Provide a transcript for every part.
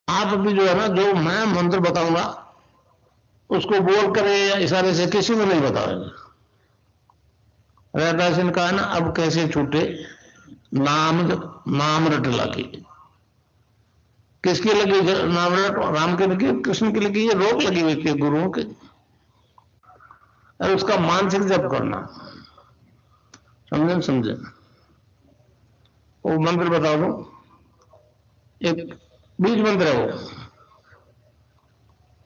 आप अभी जो है ना, जो मैं मंत्र बताऊंगा उसको बोल कर या इशारे से किसी को नहीं बताओगे। रैदास ने कहा ना, अब कैसे छूटे नाम, नाम रट लगी। किसकी लगी नाम रट? राम की लगी, कृष्ण की लगी, ये रोक लगी हुई थी गुरुओं के। और उसका मानसिक जप करना, समझे समझे। वो मंत्र बता दो, एक बीज मंत्र है वो।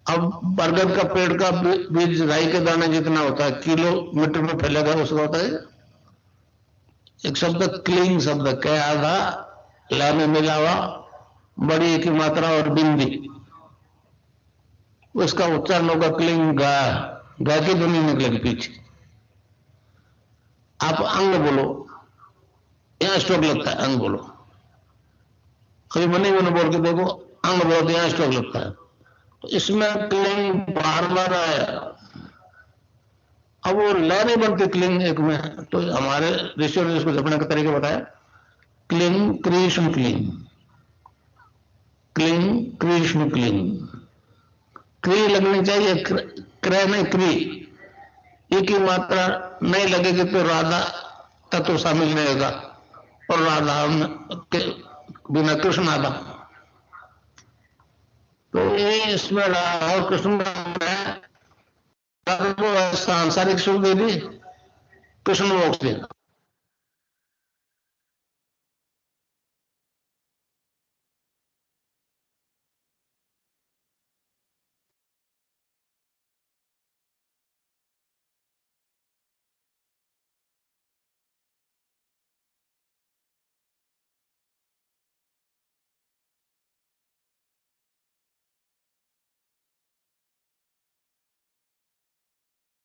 अब बरगद का पेड़ का बीज राई के दाने जितना होता है, किलोमीटर में फैलेगा उसका होता है। एक शब्द क्लीन शब्द क्या आधा ला में मिला हुआ, बड़ी की मात्रा और बिंदी, उसका उच्चारण होगा क्लीन गा। गा की ध्वनि निकलेगी पीछे। आप अंग बोलो, यहां स्ट्रोक लगता है, अंग बोलो। कभी मनी मैंने बोल के देखो, अंग बोलो तो यहां स्ट्रोक लगता है। तो इसमें क्लीन बार बार आया। अब वो लय नहीं बनती क्लीन एक में, तो हमारे ऋषियों ने इसको जपने का तरीका बताया। Clean Krishna clean, clean Krishna clean. क्री लगनी चाहिए, क्रय नहीं क्री। ई की मात्रा नहीं लगेगी तो राधा तत्व शामिल नहीं होगा, और राधा के बिना कृष्ण आधा। तो ये इसमें राधा और कृष्ण में सांसारिक सुख दे दी, कृष्ण मोक्ष देना।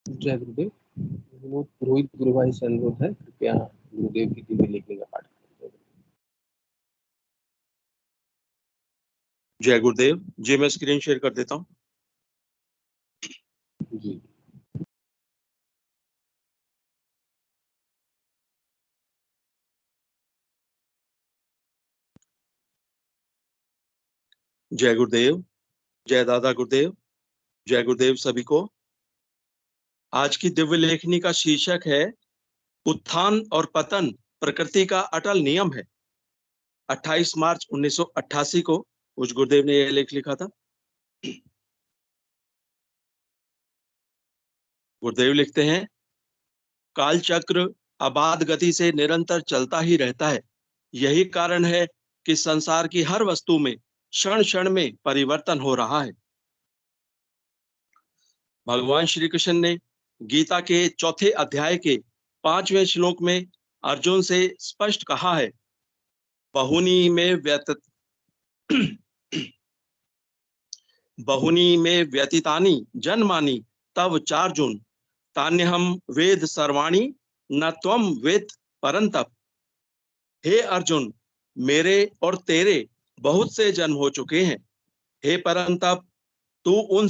जय गुरुदेव। वो पुरोहित गुरु भाई से अनुरोध है, कृपया गुरुदेव की दिव्य लेखनी का पाठ करें। जय गुरुदेव जी, मैं स्क्रीन शेयर कर देता हूँ। जी। जय गुरुदेव, जय दादा गुरुदेव, जय गुरुदेव सभी को। आज की दिव्य लेखनी का शीर्षक है उत्थान और पतन प्रकृति का अटल नियम है। 28 मार्च 1988 को उस गुरुदेव ने यह लेख लिखा था। गुरुदेव लिखते हैं, काल चक्र अबाध गति से निरंतर चलता ही रहता है। यही कारण है कि संसार की हर वस्तु में क्षण क्षण में परिवर्तन हो रहा है। भगवान श्री कृष्ण ने गीता के 4थे अध्याय के 5वें श्लोक में अर्जुन से स्पष्ट कहा है, बहुनी में व्यतीतानि जन्मानि तव चार्जुन तान्यहम वेद सर्वाणि न त्वम वेद परंतप। हे अर्जुन, मेरे और तेरे बहुत से जन्म हो चुके हैं। हे परंतप, तू उन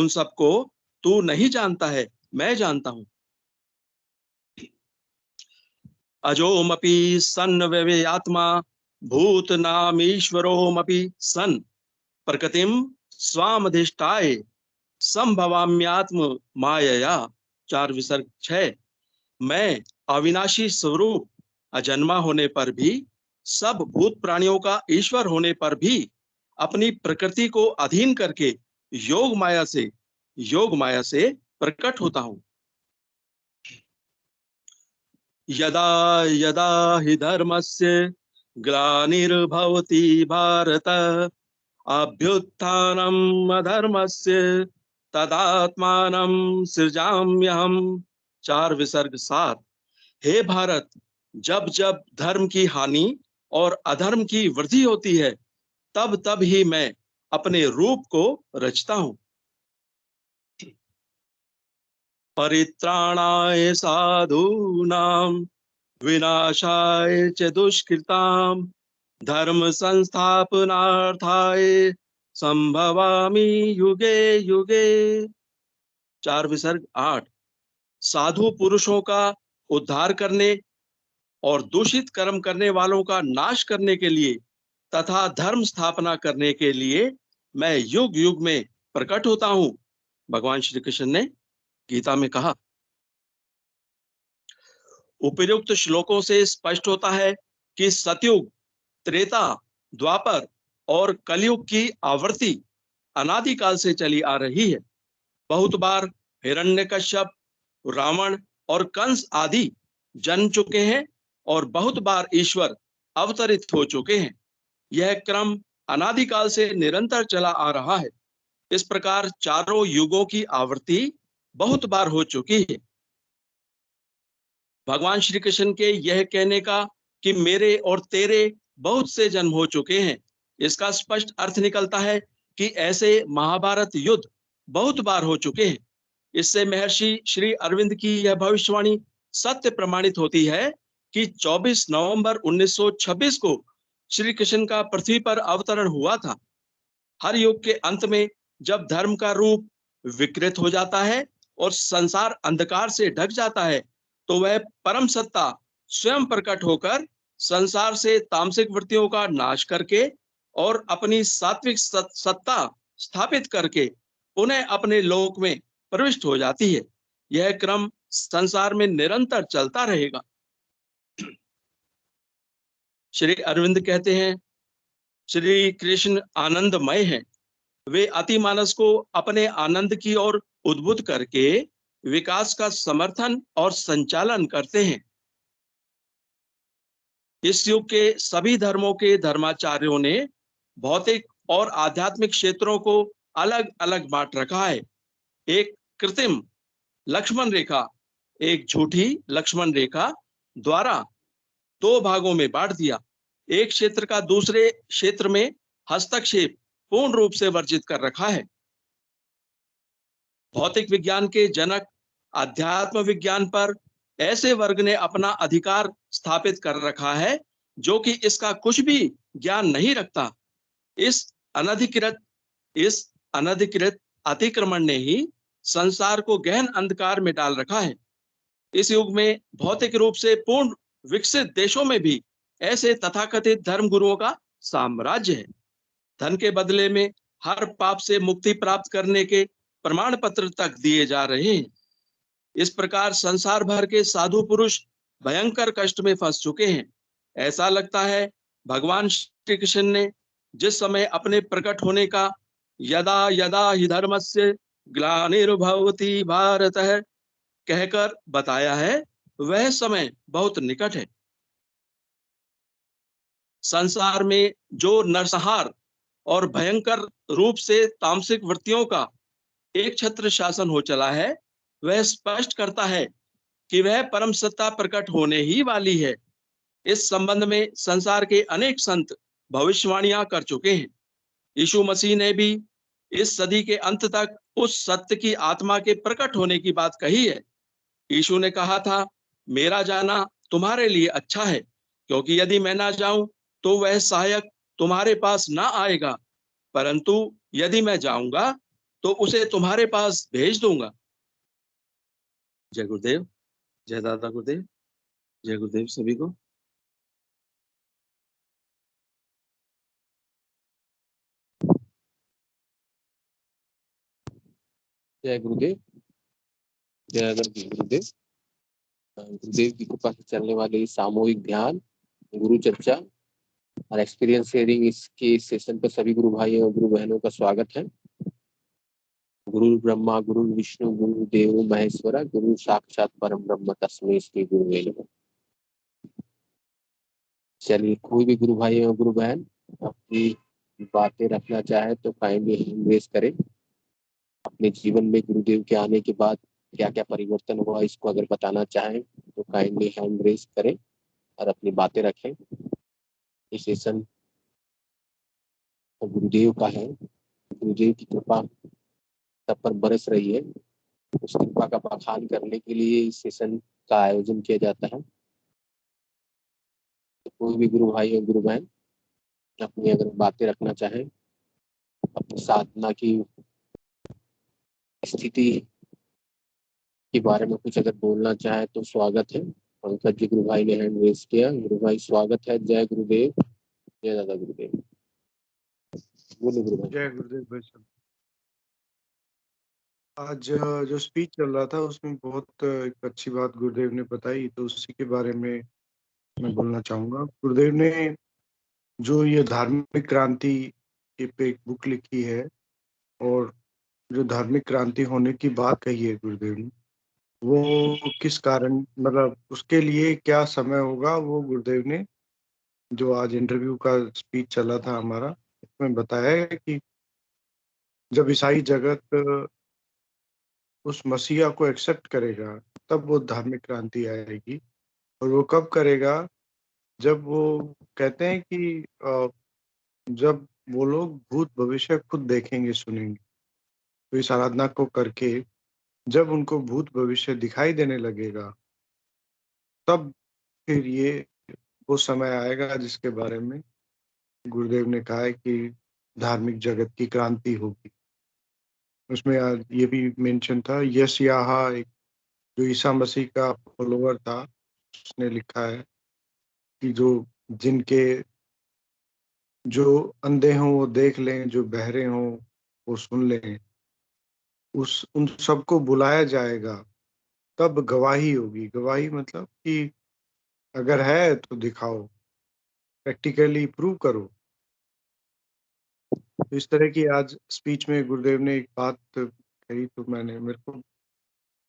सबको तू नहीं जानता है, मैं जानता हूं। अजोमपि सन्न व्यवेयात्मा भूतनामीश्वरोमपि सन् प्रकृतिम स्वामधिष्ठाय संभवाम्यात्म मायया। 4 विसर्ग 6। मैं अविनाशी स्वरूप अजन्मा होने पर भी, सब भूत प्राणियों का ईश्वर होने पर भी अपनी प्रकृति को अधीन करके योग माया से प्रकट होता हूं। यदा यदा हि धर्मस्य ग्लानिर्भवति भारत अभ्युत्थानम् अधर्मस्य तदात्मानं सृजाम्यहम्। 4 विसर्ग 7। हे भारत, जब जब धर्म की हानि और अधर्म की वृद्धि होती है, तब तब ही मैं अपने रूप को रचता हूं। परित्राणाय साधूनां विनाशाय च दुष्कृतां धर्म संस्थापनार्थाय संभवामि युगे युगे। 4 विसर्ग 8। साधु पुरुषों का उद्धार करने और दूषित कर्म करने वालों का नाश करने के लिए तथा धर्म स्थापना करने के लिए मैं युग युग में प्रकट होता हूं, भगवान श्री कृष्ण ने गीता में कहा। उपयुक्त श्लोकों से स्पष्ट होता है कि सतयुग, त्रेता, द्वापर और कलयुग की आवृत्ति अनादिकाल से चली आ रही है। बहुत बार हिरण्यकश्यप, रावण और कंस आदि जन्म चुके हैं और बहुत बार ईश्वर अवतरित हो चुके हैं। यह क्रम अनादिकाल से निरंतर चला आ रहा है। इस प्रकार चारों युगों की आवृत्ति बहुत बार हो चुकी है। भगवान श्री कृष्ण के यह कहने का कि मेरे और तेरे बहुत से जन्म हो चुके हैं, इसका स्पष्ट अर्थ निकलता है कि ऐसे महाभारत युद्ध बहुत बार हो चुके हैं। इससे महर्षि श्री अरविंद की यह भविष्यवाणी सत्य प्रमाणित होती है कि 24 नवंबर 1926 को श्री कृष्ण का पृथ्वी पर अवतरण हुआ था। हर युग के अंत में जब धर्म का रूप विकृत हो जाता है और संसार अंधकार से ढक जाता है, तो वह परम सत्ता स्वयं प्रकट होकर संसार से तामसिक वृत्तियों का नाश करके और अपनी सात्विक सत्ता स्थापित करके पुनः अपने लोक में प्रविष्ट हो जाती है। यह क्रम संसार में निरंतर चलता रहेगा। श्री अरविंद कहते हैं, श्री कृष्ण आनंदमय हैं। वे अतिमानस को अपने आनंद की ओर उद्बुद्ध करके विकास का समर्थन और संचालन करते हैं। इस युग के सभी धर्मों के धर्माचार्यों ने भौतिक और आध्यात्मिक क्षेत्रों को अलग अलग बांट रखा है। एक कृत्रिम लक्ष्मण रेखा, एक झूठी लक्ष्मण रेखा द्वारा दो भागों में बांट दिया। एक क्षेत्र का दूसरे क्षेत्र में हस्तक्षेप पूर्ण रूप से वर्जित कर रखा है। भौतिक विज्ञान के जनक अध्यात्म विज्ञान पर ऐसे वर्ग ने अपना अधिकार स्थापित कर रखा है जो कि इसका कुछ भी ज्ञान नहीं रखता। इस अनधिकृत अतिक्रमण ने ही संसार को गहन अंधकार में डाल रखा है। इस युग में भौतिक रूप से पूर्ण विकसित देशों में भी ऐसे तथाकथित धर्म गुरुओं का साम्राज्य है। धन के बदले में हर पाप से मुक्ति प्राप्त करने के प्रमाण पत्र तक दिए जा रहे हैं। इस प्रकार संसार भर के साधु पुरुष भयंकर कष्ट में फंस चुके हैं। ऐसा लगता है भगवान श्री कृष्ण ने जिस समय अपने प्रकट होने का यदा यदा हि धर्मस्य ग्लानिर्भवति भारतः कहकर बताया है, वह समय बहुत निकट है। संसार में जो नरसंहार और भयंकर रूप से तामसिक वृत्तियों का एक छत्र शासन हो चला है, वह स्पष्ट करता है कि वह परम सत्ता प्रकट होने ही वाली है। इस संबंध में संसार के अनेक संत भविष्यवाणियां कर चुके हैं। यीशु मसीह ने भी इस सदी के अंत तक उस सत्य की आत्मा के प्रकट होने की बात कही है। यीशु ने कहा था, मेरा जाना तुम्हारे लिए अच्छा है, क्योंकि यदि मैं ना जाऊं तो वह सहायक तुम्हारे पास ना आएगा, परंतु यदि मैं जाऊंगा तो उसे तुम्हारे पास भेज दूंगा। जय गुरुदेव, जय दादा गुरुदेव, जय गुरुदेव सभी को। जय गुरुदेव, जय गुरुदेव। गुरुदेव की कृपा से चलने वाले सामूहिक ध्यान, गुरु चर्चा और एक्सपीरियंस शेयरिंग इसके सेशन पर सभी गुरु भाइयों और गुरु बहनों का स्वागत है। गुरु ब्रह्मा गुरु विष्णु गुरु देव महेश्वरा, गुरु साक्षात परम ब्रह्म तस्मै श्री गुरुवे नमः। चलिए, कोई भी गुरु भाई और गुरु बहन अपनी बातें रखना चाहे तो काइंडली हैंड रेज करें। अपने जीवन में गुरुदेव के आने के बाद क्या क्या परिवर्तन हुआ, इसको अगर बताना चाहें तो काइंडली हैंड रेज करें और अपनी बातें रखें। ये सेशन गुरुदेव का है। गुरुदेव की कृपा सब पर बरस रही है। उस कृपा का बखान करने के लिए इस सेशन का आयोजन किया जाता है। तो कोई भी गुरु भाई और गुरु बहन अपनी अगर बातें रखना चाहें, अपनी साधना की स्थिति के बारे में कुछ अगर बोलना चाहे तो स्वागत है। पंकज जी गुरु भाई ने हैंड रेज किया। गुरु भाई स्वागत है। जय गुरुदेव। जय दादा गुरुदेव। बोलो गुरुदेव। जय गुरुदेव भाई साहब। आज जो स्पीच चल रहा था उसमें बहुत एक अच्छी बात गुरुदेव ने बताई, तो उसी के बारे में मैं बोलना चाहूंगा। गुरुदेव ने जो ये धार्मिक क्रांति पे एक बुक लिखी है और जो धार्मिक क्रांति होने की बात कही है गुरुदेव ने, वो किस कारण, मतलब उसके लिए क्या समय होगा, वो गुरुदेव ने जो आज इंटरव्यू का स्पीच चला था हमारा, उसमें बताया है कि जब ईसाई जगत उस मसीहा को एक्सेप्ट करेगा तब वो धार्मिक क्रांति आएगी। और वो कब करेगा? जब वो कहते हैं कि जब वो लोग भूत भविष्य खुद देखेंगे सुनेंगे, तो इस आराधना को करके जब उनको भूत भविष्य दिखाई देने लगेगा, तब फिर ये वो समय आएगा जिसके बारे में गुरुदेव ने कहा है कि धार्मिक जगत की क्रांति होगी। उसमें आज ये भी मेंशन था, यश याहा एक जो ईसा मसीह का फॉलोवर था, उसने लिखा है कि जो अंधे हों वो देख लें, जो बहरे हों वो सुन लें, उन सबको बुलाया जाएगा, तब गवाही होगी। गवाही मतलब कि अगर है तो दिखाओ, प्रैक्टिकली प्रूव करो। तो इस तरह की आज स्पीच में गुरुदेव ने एक बात कही, तो मेरे को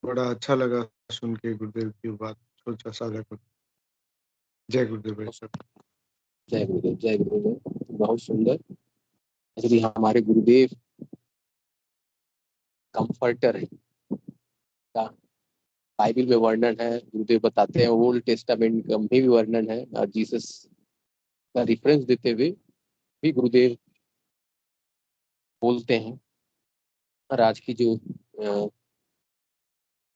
बड़ा अच्छा लगा सुन के गुरुदेव की बात, सोचा साझा करूं। जय गुरुदेव भाई साहब। जय गुरुदेव, जय गुरुदेव। बहुत सुंदर। एक्चुअली हमारे गुरुदेव कंफर्टर है का बाइबल में वर्णन है। गुरुदेव बताते हैं ओल्ड टेस्टामेंट में भी वर्णन है, और जीसस का रिफरेंस देते हुए भी गुरुदेव बोलते हैं। और आज की जो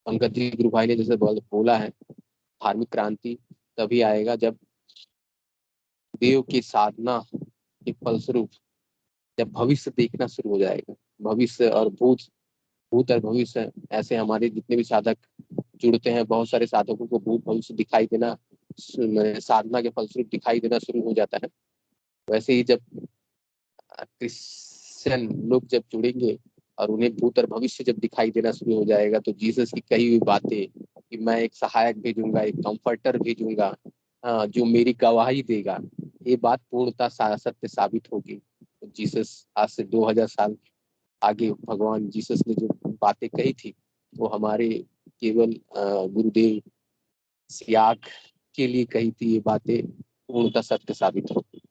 पंकज जी गुरु भाई ने जैसे बोला है, धार्मिक क्रांति तभी आएगा जब देव की साधना के फलस्वरूप जब भविष्य देखना शुरू हो जाएगा। भविष्य और भूत और भविष्य, ऐसे हमारे जितने भी साधक जुड़ते हैं, बहुत सारे साधकों को भूत भविष्य दिखाई देना, साधना के फलस्वरूप दिखाई देना शुरू हो जाता है। वैसे ही जब क्रिश्चियन लोग जब जुड़ेंगे और उन्हें भूत और भविष्य जब दिखाई देना शुरू हो जाएगा, तो जीसस की कही हुई बातें कि मैं एक सहायक भेजूंगा, एक कंफर्टर भेजूंगा, जो मेरी गवाही देगा, ये बात पूर्णतः सत्य साबित होगी। तो जीसस आज से 2000 साल आगे भगवान जीसस ने जो बातें कही थी, वो हमारे केवल गुरुदेव सियाक के लिए कही थी। ये बातें पूर्णतः सत्य साबित होगी,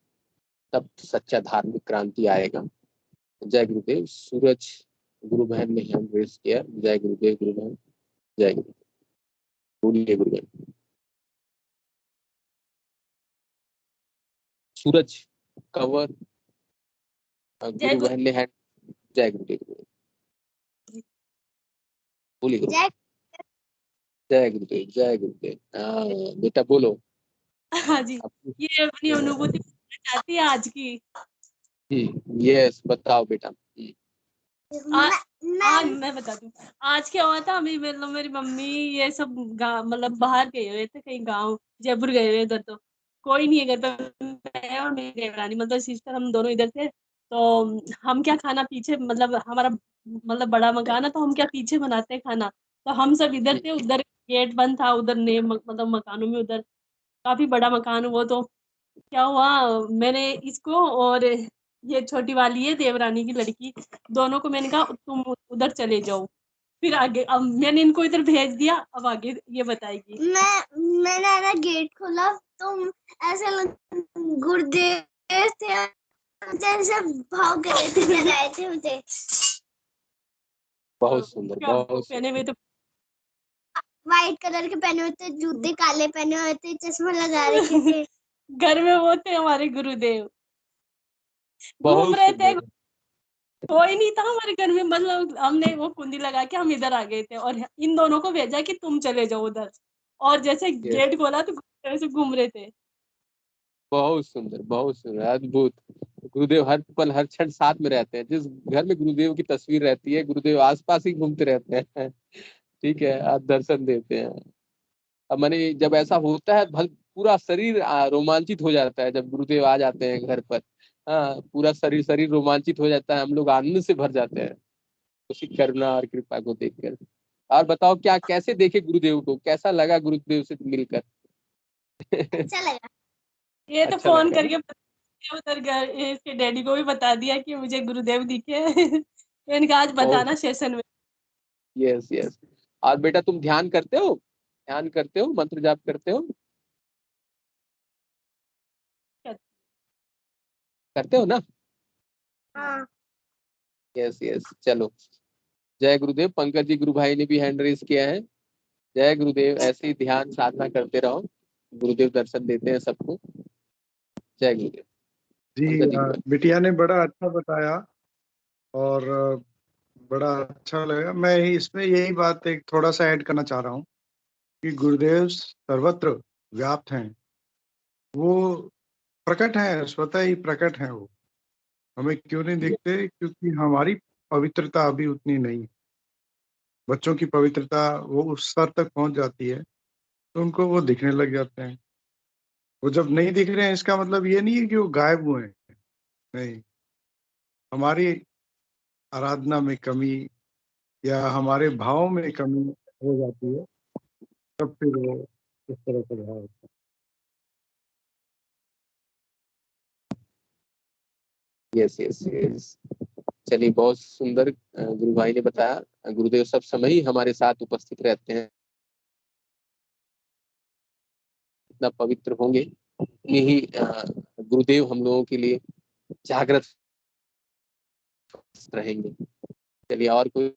तब सच्चा धार्मिक क्रांति आएगा। जय गुरुदेव। सूरज गुरु बहन ने हैंड रेस किया। जय गुरुदेव गुरु बहन। जय गुरुदेव। बोलिए गुरु बहन। सूरज कंवर गुरु बहन ने हैंड। जय गुरुदेव। बोलिए गुरुदेव। जय गुरुदेव, जय गुरुदेव। बेटा बोलो। हाँ जी, ये अपनी अनुभूति चाहती है आज की। यस, बताओ बेटा। आज मैं बता दूं, आज क्या हुआ था। अभी मतलब मेरी मम्मी ये सब मतलब बाहर गए हुए थे, कहीं गांव जयपुर गए हुए। इधर तो कोई नहीं है घर पे, मैं और मेरी देवरानी मतलब सिस्टर, हम दोनों इधर थे। तो हम क्या खाना पीछे, मतलब हमारा मतलब बड़ा मकान है, तो हम क्या पीछे बनाते हैं खाना। तो हम सब इधर थे, उधर गेट बंद था, उधर ने मतलब मकानों में, उधर काफी बड़ा मकान वो। तो क्या हुआ, मैंने इसको और ये छोटी वाली है देवरानी की लड़की, दोनों को मैंने कहा तुम उधर चले जाओ। फिर आगे अब मैंने इनको इधर भेज दिया, अब आगे ये बताएगी। मैंने ना गेट खोला तो ऐसा गुरुदेव थे, जैसे भाव गए थे, जगाए थे मुझे। बहुत सुंदर, बहुत पहने हुए तो व्हाइट कलर के पहने हुए थे, जूते काले पहने हुए थे, चश्मा लगा रखे थे। घर में वो थे हमारे गुरुदेव, घूम रहे थे, कोई नहीं था हमारे घर में। मतलब हमने वो कुंडी लगा के हम इधर आ गए थे, और इन दोनों को भेजा कि तुम चले जाओ उधर। और जैसे गेट खोला तो ऐसे घूम रहे थे। बहुत सुंदर, बहुत सुंदर, अद्भुत। गुरुदेव हर पल हर क्षण साथ में रहते हैं। जिस घर में गुरुदेव की तस्वीर रहती है, गुरुदेव आसपास ही घूमते रहते हैं। ठीक है, आप दर्शन देते हैं। अब मैंने जब ऐसा होता है, पूरा शरीर रोमांचित हो जाता है जब गुरुदेव आ जाते हैं घर पर। हाँ, पूरा शरीर शरीर रोमांचित हो जाता है, हम लोग आनंद से भर जाते हैं उसकी करुणा और कृपा को देखकर। और बताओ क्या कैसे देखे गुरुदेव को, कैसा लगा गुरुदेव से मिलकर? अच्छा लगा। ये तो अच्छा फोन लगा ना? करके उधर घर इसके डैडी को भी बता दिया कि मुझे गुरुदेव दिखे। मैंने कहा आज बताना सेशन में। Yes yes. और बेटा तुम ध्यान करते हो, ध्यान करते हो, मंत्र जाप करते हो, करते हो ना? हाँ। Yes yes. चलो, जय गुरुदेव। पंकज जी गुरु भाई ने भी हैंड रेज किया है। जय गुरुदेव। ऐसे ही ध्यान साधना करते रहो, गुरुदेव दर्शन देते हैं सबको। जय गुरुदेव। जी पंकज जी गुरु भाई। बिटिया ने बड़ा अच्छा बताया और बड़ा अच्छा लगा। मैं इसमें यही बात एक थोड़ा सा ऐड करना चाह रहा हूँ कि गुरुदेव सर्वत्र व्याप्त हैं। वो प्रकट है, स्वतः ही प्रकट है। वो हमें क्यों नहीं दिखते? क्योंकि हमारी पवित्रता अभी उतनी नहीं है। बच्चों की पवित्रता वो उस स्तर तक पहुंच जाती है तो उनको वो दिखने लग जाते हैं। वो जब नहीं दिख रहे हैं इसका मतलब ये नहीं है कि वो गायब हुए हैं, नहीं। हमारी आराधना में कमी या हमारे भाव में कमी हो जाती है, तब फिर वो इस तरह से भाव होता यस यस यस। चलिए, बहुत सुंदर गुरु भाई ने बताया। गुरुदेव सब समय ही हमारे साथ उपस्थित रहते हैं। इतना पवित्र होंगे उतने ही गुरुदेव हम लोगों के लिए जागृत रहेंगे। चलिए, और कोई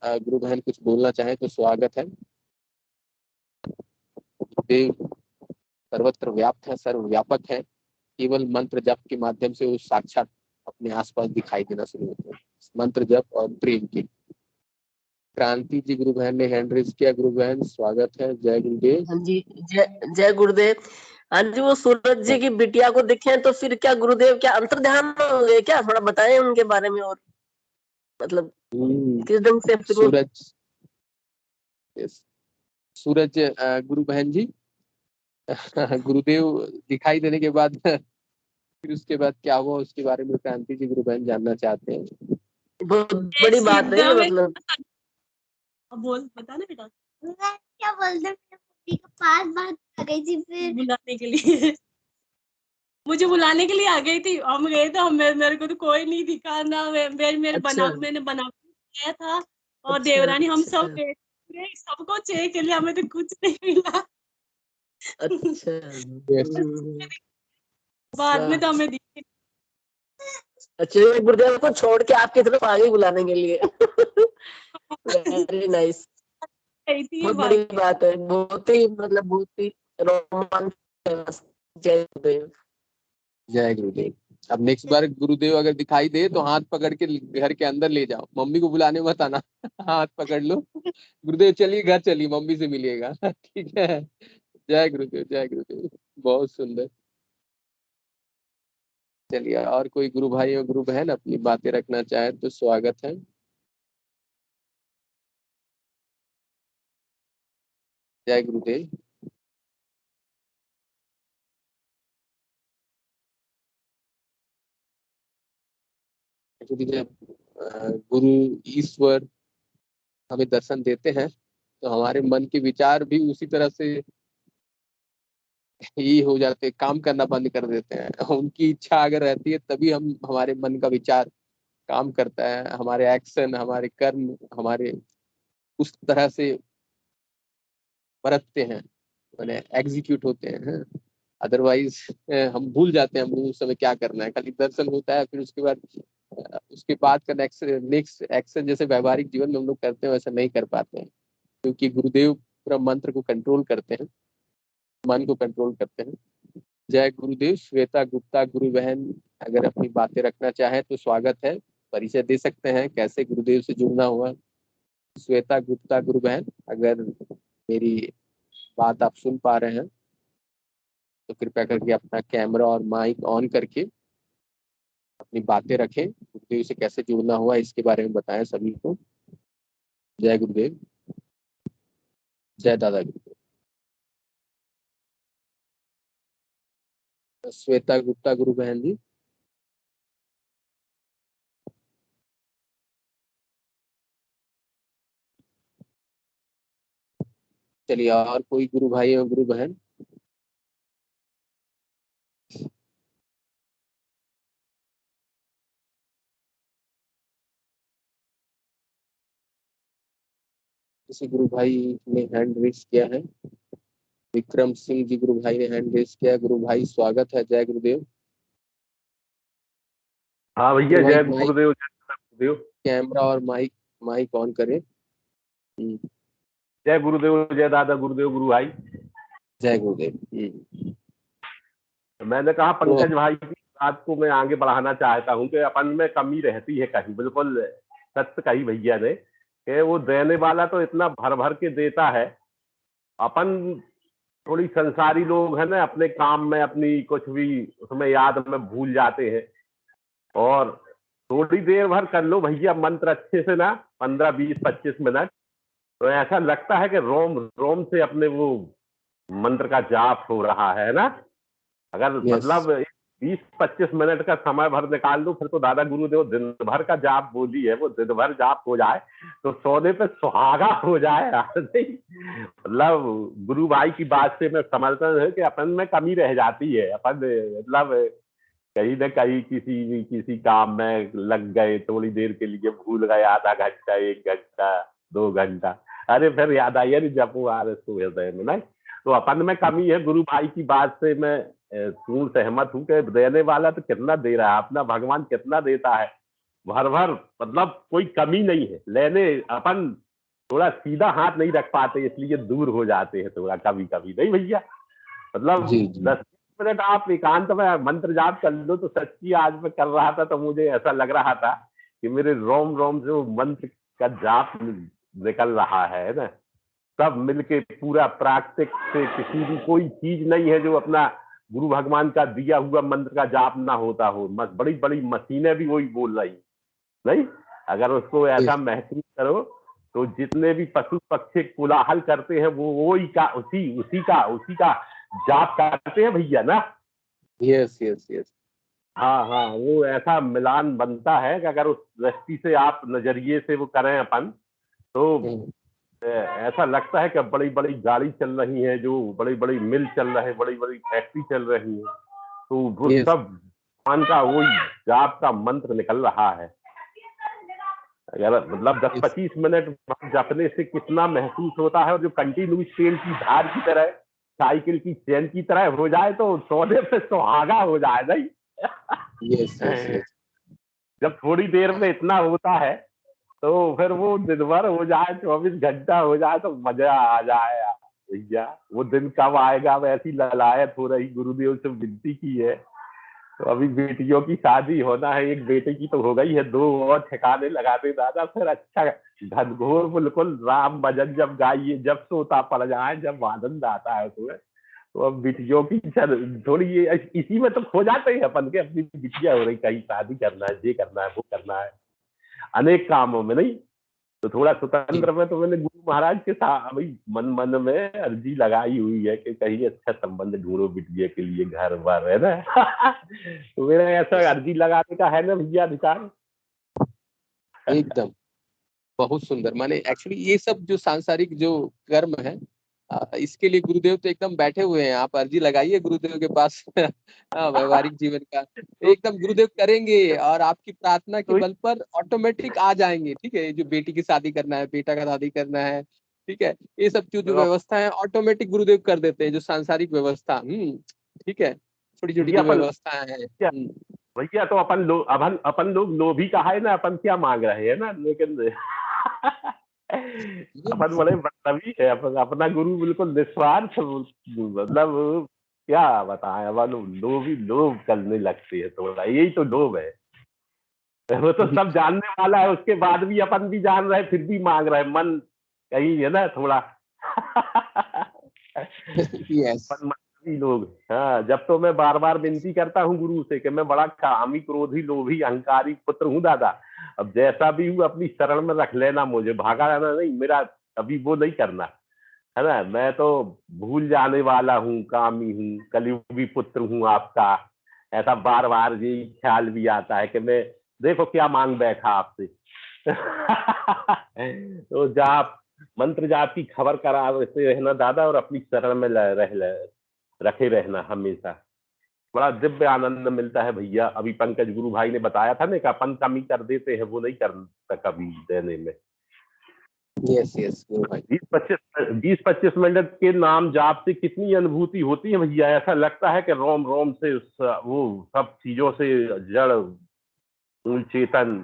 गुरु बहन कुछ बोलना चाहे तो स्वागत है। गुरुदेव सर्वत्र व्याप्त है, सर्वव्यापक है। केवल मंत्र जप के माध्यम से वो साक्षात अपने आसपास दिखाई देना शुरू होते हैं। मंत्र जप और प्रेम की। क्रांति जी गुरु बहन ने हैंड रेज किया। गुरु बहन स्वागत है। जय गुरुदेव। हाँ जी, जय जय गुरुदेव। हाँ जी, वो सूरज जी की बिटिया को दिखे तो फिर क्या गुरुदेव क्या अंतर ध्यान हो गए क्या? थोड़ा बताएं उनके बारे में, और मतलब किस ढंग से फिर वो सूरज, सूरज गुरु बहन जी गुरुदेव दिखाई देने के बाद फिर उसके बाद क्या हुआ उसके बारे में क्रांति जी गुरु बहन जानना चाहते हैं। बहुत बड़ी बात है ये, सीधा में मतलब बोल बता ना बेटा। मैं क्या बोलते, मेरे मम्मी के पास बात आ गई थी फिर बुलाने के लिए मुझे बुलाने के लिए आ गई थी। हम गए तो मेरे को तो कोई नहीं दिखा ना। अच्छा मैंने बना किया था और अच्छा देवरानी हम सब अच्छा गए थे, सबको चेक के लिए हमें तो कुछ नहीं मिला। अच्छा। बाद में तो हमें दिखी अच्छा, ये गुरुदेव को छोड़ के आपकी तरफ आ गई बुलाने के लिए। Very nice. गई थी ये बहुत बड़ी बात। बात है, बहुत ही मतलब बहुत ही रोमांच है। जय गुरुदेव। जय गुरुदेव। अब नेक्स्ट बार गुरुदेव अगर दिखाई दे तो हाथ पकड़ के घर के अंदर ले जाओ, मम्मी को बुलाने मत आना। हाथ पकड़ लो, गुरुदेव चलिए घर चलिए, मम्मी से मिलिएगा। ठीक है। जय गुरुदेव, जय गुरुदेव। बहुत सुंदर। चलिए, और कोई गुरु भाई और गुरु बहन अपनी बातें रखना चाहे तो स्वागत है। जय गुरुदेव। क्योंकि जब गुरु ईश्वर हमें दर्शन देते हैं तो हमारे मन के विचार भी उसी तरह से ही हो जाते, काम करना बंद कर देते हैं। उनकी इच्छा अगर रहती है तभी हम हमारे मन का विचार काम करता है, हमारे एक्शन, हमारे कर्म हमारे उस तरह से बरतते हैं, मैंने एग्जीक्यूट होते हैं। अदरवाइज हम भूल जाते हैं हम उस समय क्या करना है। खाली दर्शन होता है, फिर उसके बाद का नेक्स्ट एक्शन जैसे व्यवहारिक जीवन में हम लोग करते हैं वैसा नहीं कर पाते हैं, क्योंकि गुरुदेव पूरा मंत्र को कंट्रोल करते हैं, मन को कंट्रोल करते हैं। जय गुरुदेव। श्वेता गुप्ता गुरु बहन अगर अपनी बातें रखना चाहे तो स्वागत है। परिचय दे सकते हैं कैसे गुरुदेव से जुड़ना हुआ। श्वेता गुप्ता गुरु बहन, अगर मेरी बात आप सुन पा रहे हैं तो कृपया करके अपना कैमरा और माइक ऑन करके अपनी बातें रखें, गुरुदेव से कैसे जुड़ना हुआ इसके बारे में बताएं सभी को। जय गुरुदेव। जय दादा गुरुदेव। श्वेता गुप्ता गुरु बहन जी। चलिए, और कोई गुरु भाई और गुरु बहन? किसी गुरु भाई ने हैंड रेस किया है? विक्रम सिंह जी गुरु भाई ने हैंड रेस किया। गुरु भाई स्वागत है, जय गुरुदेव। हाँ भैया, गुरु भाई जय माइक, गुरुदेव, जय गुरुदेव। कैमरा और माइक माइक ऑन करें। जय गुरुदेव, जय दादा गुरुदेव, गुरु भाई। जय गुरुदेव। मैंने कहा पंकज भाई की बात को मैं आगे बढ़ाना चाहता हूँ कि अपन में कमी रहती है कहीं। बिल्कुल सत्य कही भैया ने कि वो देने वाला तो इतना भर भर के देता है, अपन थोड़ी संसारी लोग हैं ना, अपने काम में अपनी कुछ भी उसमें याद में भूल जाते हैं। और थोड़ी देर भर कर लो भैया मंत्र अच्छे से ना, 15, 20, 25 मिनट, तो ऐसा लगता है कि रोम रोम से अपने वो मंत्र का जाप हो रहा है ना। अगर मतलब 20-25 मिनट का समय भर निकाल दो, फिर तो दादा गुरुदेव दिन भर का जाप बोली है, वो दिन भर जाप हो जाए तो सोने पे सुहागा हो जाए। मतलब गुरु भाई की बात से मैं समझता हूँ कि अपन में कमी रह जाती है। अपन मतलब कहीं न कहीं किसी काम में लग गए, थोड़ी देर के लिए भूल गए, आधा घंटा, 1 घंटा, 2 घंटा, अरे फिर याद आई अरे जपू आ रहे तो हृदय में नहीं। तो अपन में कमी है। गुरु भाई की बात से मैं पूर्ण सहमत हूँ कि देने वाला तो कितना दे रहा है, अपना भगवान कितना देता है, भर भर, मतलब कोई कमी नहीं है। लेने अपन थोड़ा सीधा हाथ नहीं रख पाते, इसलिए दूर हो जाते हैं थोड़ा कभी कभी, नहीं भैया? मतलब 10 मिनट आप एकांत में मंत्र जाप कर लो तो सच्ची आज मैं कर रहा था तो मुझे ऐसा लग रहा था कि मेरे रोम रोम से वो मंत्र का जाप निकल रहा है ना। सब मिलके पूरा प्राकृतिक से किसी भी कोई चीज नहीं है जो अपना गुरु भगवान का दिया हुआ मंत्र का जाप ना होता हो। बड़ी बड़ी मशीनें भी वही बोल रही नहीं। अगर उसको ऐसा महसूस करो तो जितने भी पशु पक्षी कोलाहल करते हैं वो वही का उसी का जाप करते हैं भैया ना। Yes yes yes. हाँ हाँ, वो ऐसा मिलान बनता है कि अगर उस दृष्टि से आप नजरिए से वो करें अपन तो ऐसा लगता है कि बड़ी बड़ी गाड़ी चल रही है, जो बड़ी बड़ी मिल चल रहे हैं, बड़ी बड़ी फैक्ट्री चल रही है, तो वो सब भगवान का वही जाप का मंत्र निकल रहा है। अगर मतलब 10-25 मिनट जपने से कितना महसूस होता है, और जो कंटिन्यू तेल की धार की तरह, साइकिल की चेन की तरह हो जाए तो सोने पे सुहागा हो जाए नहीं। Yes yes yes. जब थोड़ी देर में इतना होता है तो फिर वो दिन भर हो जाए, 24 घंटा हो जाए तो मजा आ जाए भैया। वो दिन कब आएगा, वैसी ललायत हो रही। गुरुदेव से विनती की है तो अभी बेटियों की शादी होना है, एक बेटे की तो हो गई है, 2 और ठिकाने लगा दे दादा, फिर अच्छा घनघोर बिल्कुल राम भजन जब गाइए, जब सोता पड़ जाए, जब आनंद आता है तुम्हें। तो अब बिटियों की थोड़ी इसी में तो खो जाते हैं अपन के, अपनी बिटिया हो रही, कहीं शादी करना है, ये करना है, वो करना है, अनेक कामों में नहीं। तो थोड़ा स्वतंत्र में तो मैंने गुरु महाराज के साथ अभी मन में अर्जी लगाई हुई है कि कहीं अच्छा संबंध ढूंढो बिटिया के लिए, घर बार है ना। तो मेरा ऐसा अर्जी लगाने का है ना भैया अधिकार। एकदम बहुत सुंदर। माने एक्चुअली ये सब जो सांसारिक जो कर्म है, इसके लिए गुरुदेव तो एकदम बैठे हुए हैं। आप अर्जी लगाइए गुरुदेव के पास। व्यवहारिक जीवन का एकदम गुरुदेव करेंगे, और आपकी प्रार्थना के बल पर ऑटोमेटिक आ जाएंगे। ठीक है, जो बेटी की शादी करना है, बेटा का शादी करना है, ठीक है, ये सब जो व्यवस्था है ऑटोमेटिक गुरुदेव कर देते हैं, जो सांसारिक व्यवस्था। ठीक है, छोटी छोटी जो व्यवस्थाएं हैं भैया। तो अपन लोग लोभी कहा है ना, अपन क्या मांग रहे हैं ना, लेकिन अपन बड़े मतलबी है। अपना गुरु बिल्कुल निस्वार्थ, मतलब क्या बताएं, अपन लोभ करने लगते हैं थोड़ा, यही तो लोभ है। वो तो सब जानने वाला है, उसके बाद भी अपन भी जान रहे, फिर भी मांग रहे, मन कहीं है ना थोड़ा। मतलबी लोग। हाँ, जब तो मैं बार बार विनती करता हूँ गुरु से कि मैं बड़ा कामी, क्रोधी, लोभी, अहंकारी पुत्र हूँ दादा, अब जैसा भी हूँ अपनी शरण में रख लेना, मुझे भागा रहना नहीं, मेरा अभी वो नहीं करना। है ना, मैं तो भूल जाने वाला हूँ, कामी हूँ, कलयुगी पुत्र हूँ आपका। ऐसा बार बार ये ख्याल भी आता है कि मैं देखो क्या मांग बैठा आपसे। तो जाप मंत्र जाप की खबर कराते रहना दादा, और अपनी शरण में रखे रहना हमेशा। बड़ा दिव्य आनंद मिलता है भैया। अभी पंकज गुरु भाई ने बताया था ना कि अपन कमी कर देते हैं, वो नहीं करता कभी देने में। यस यस गुरु भाई। 20-25 मिनट के नाम जाप से कितनी अनुभूति होती है भैया। ऐसा लगता है कि रोम रोम से वो सब चीजों से जड़ मूल चेतन,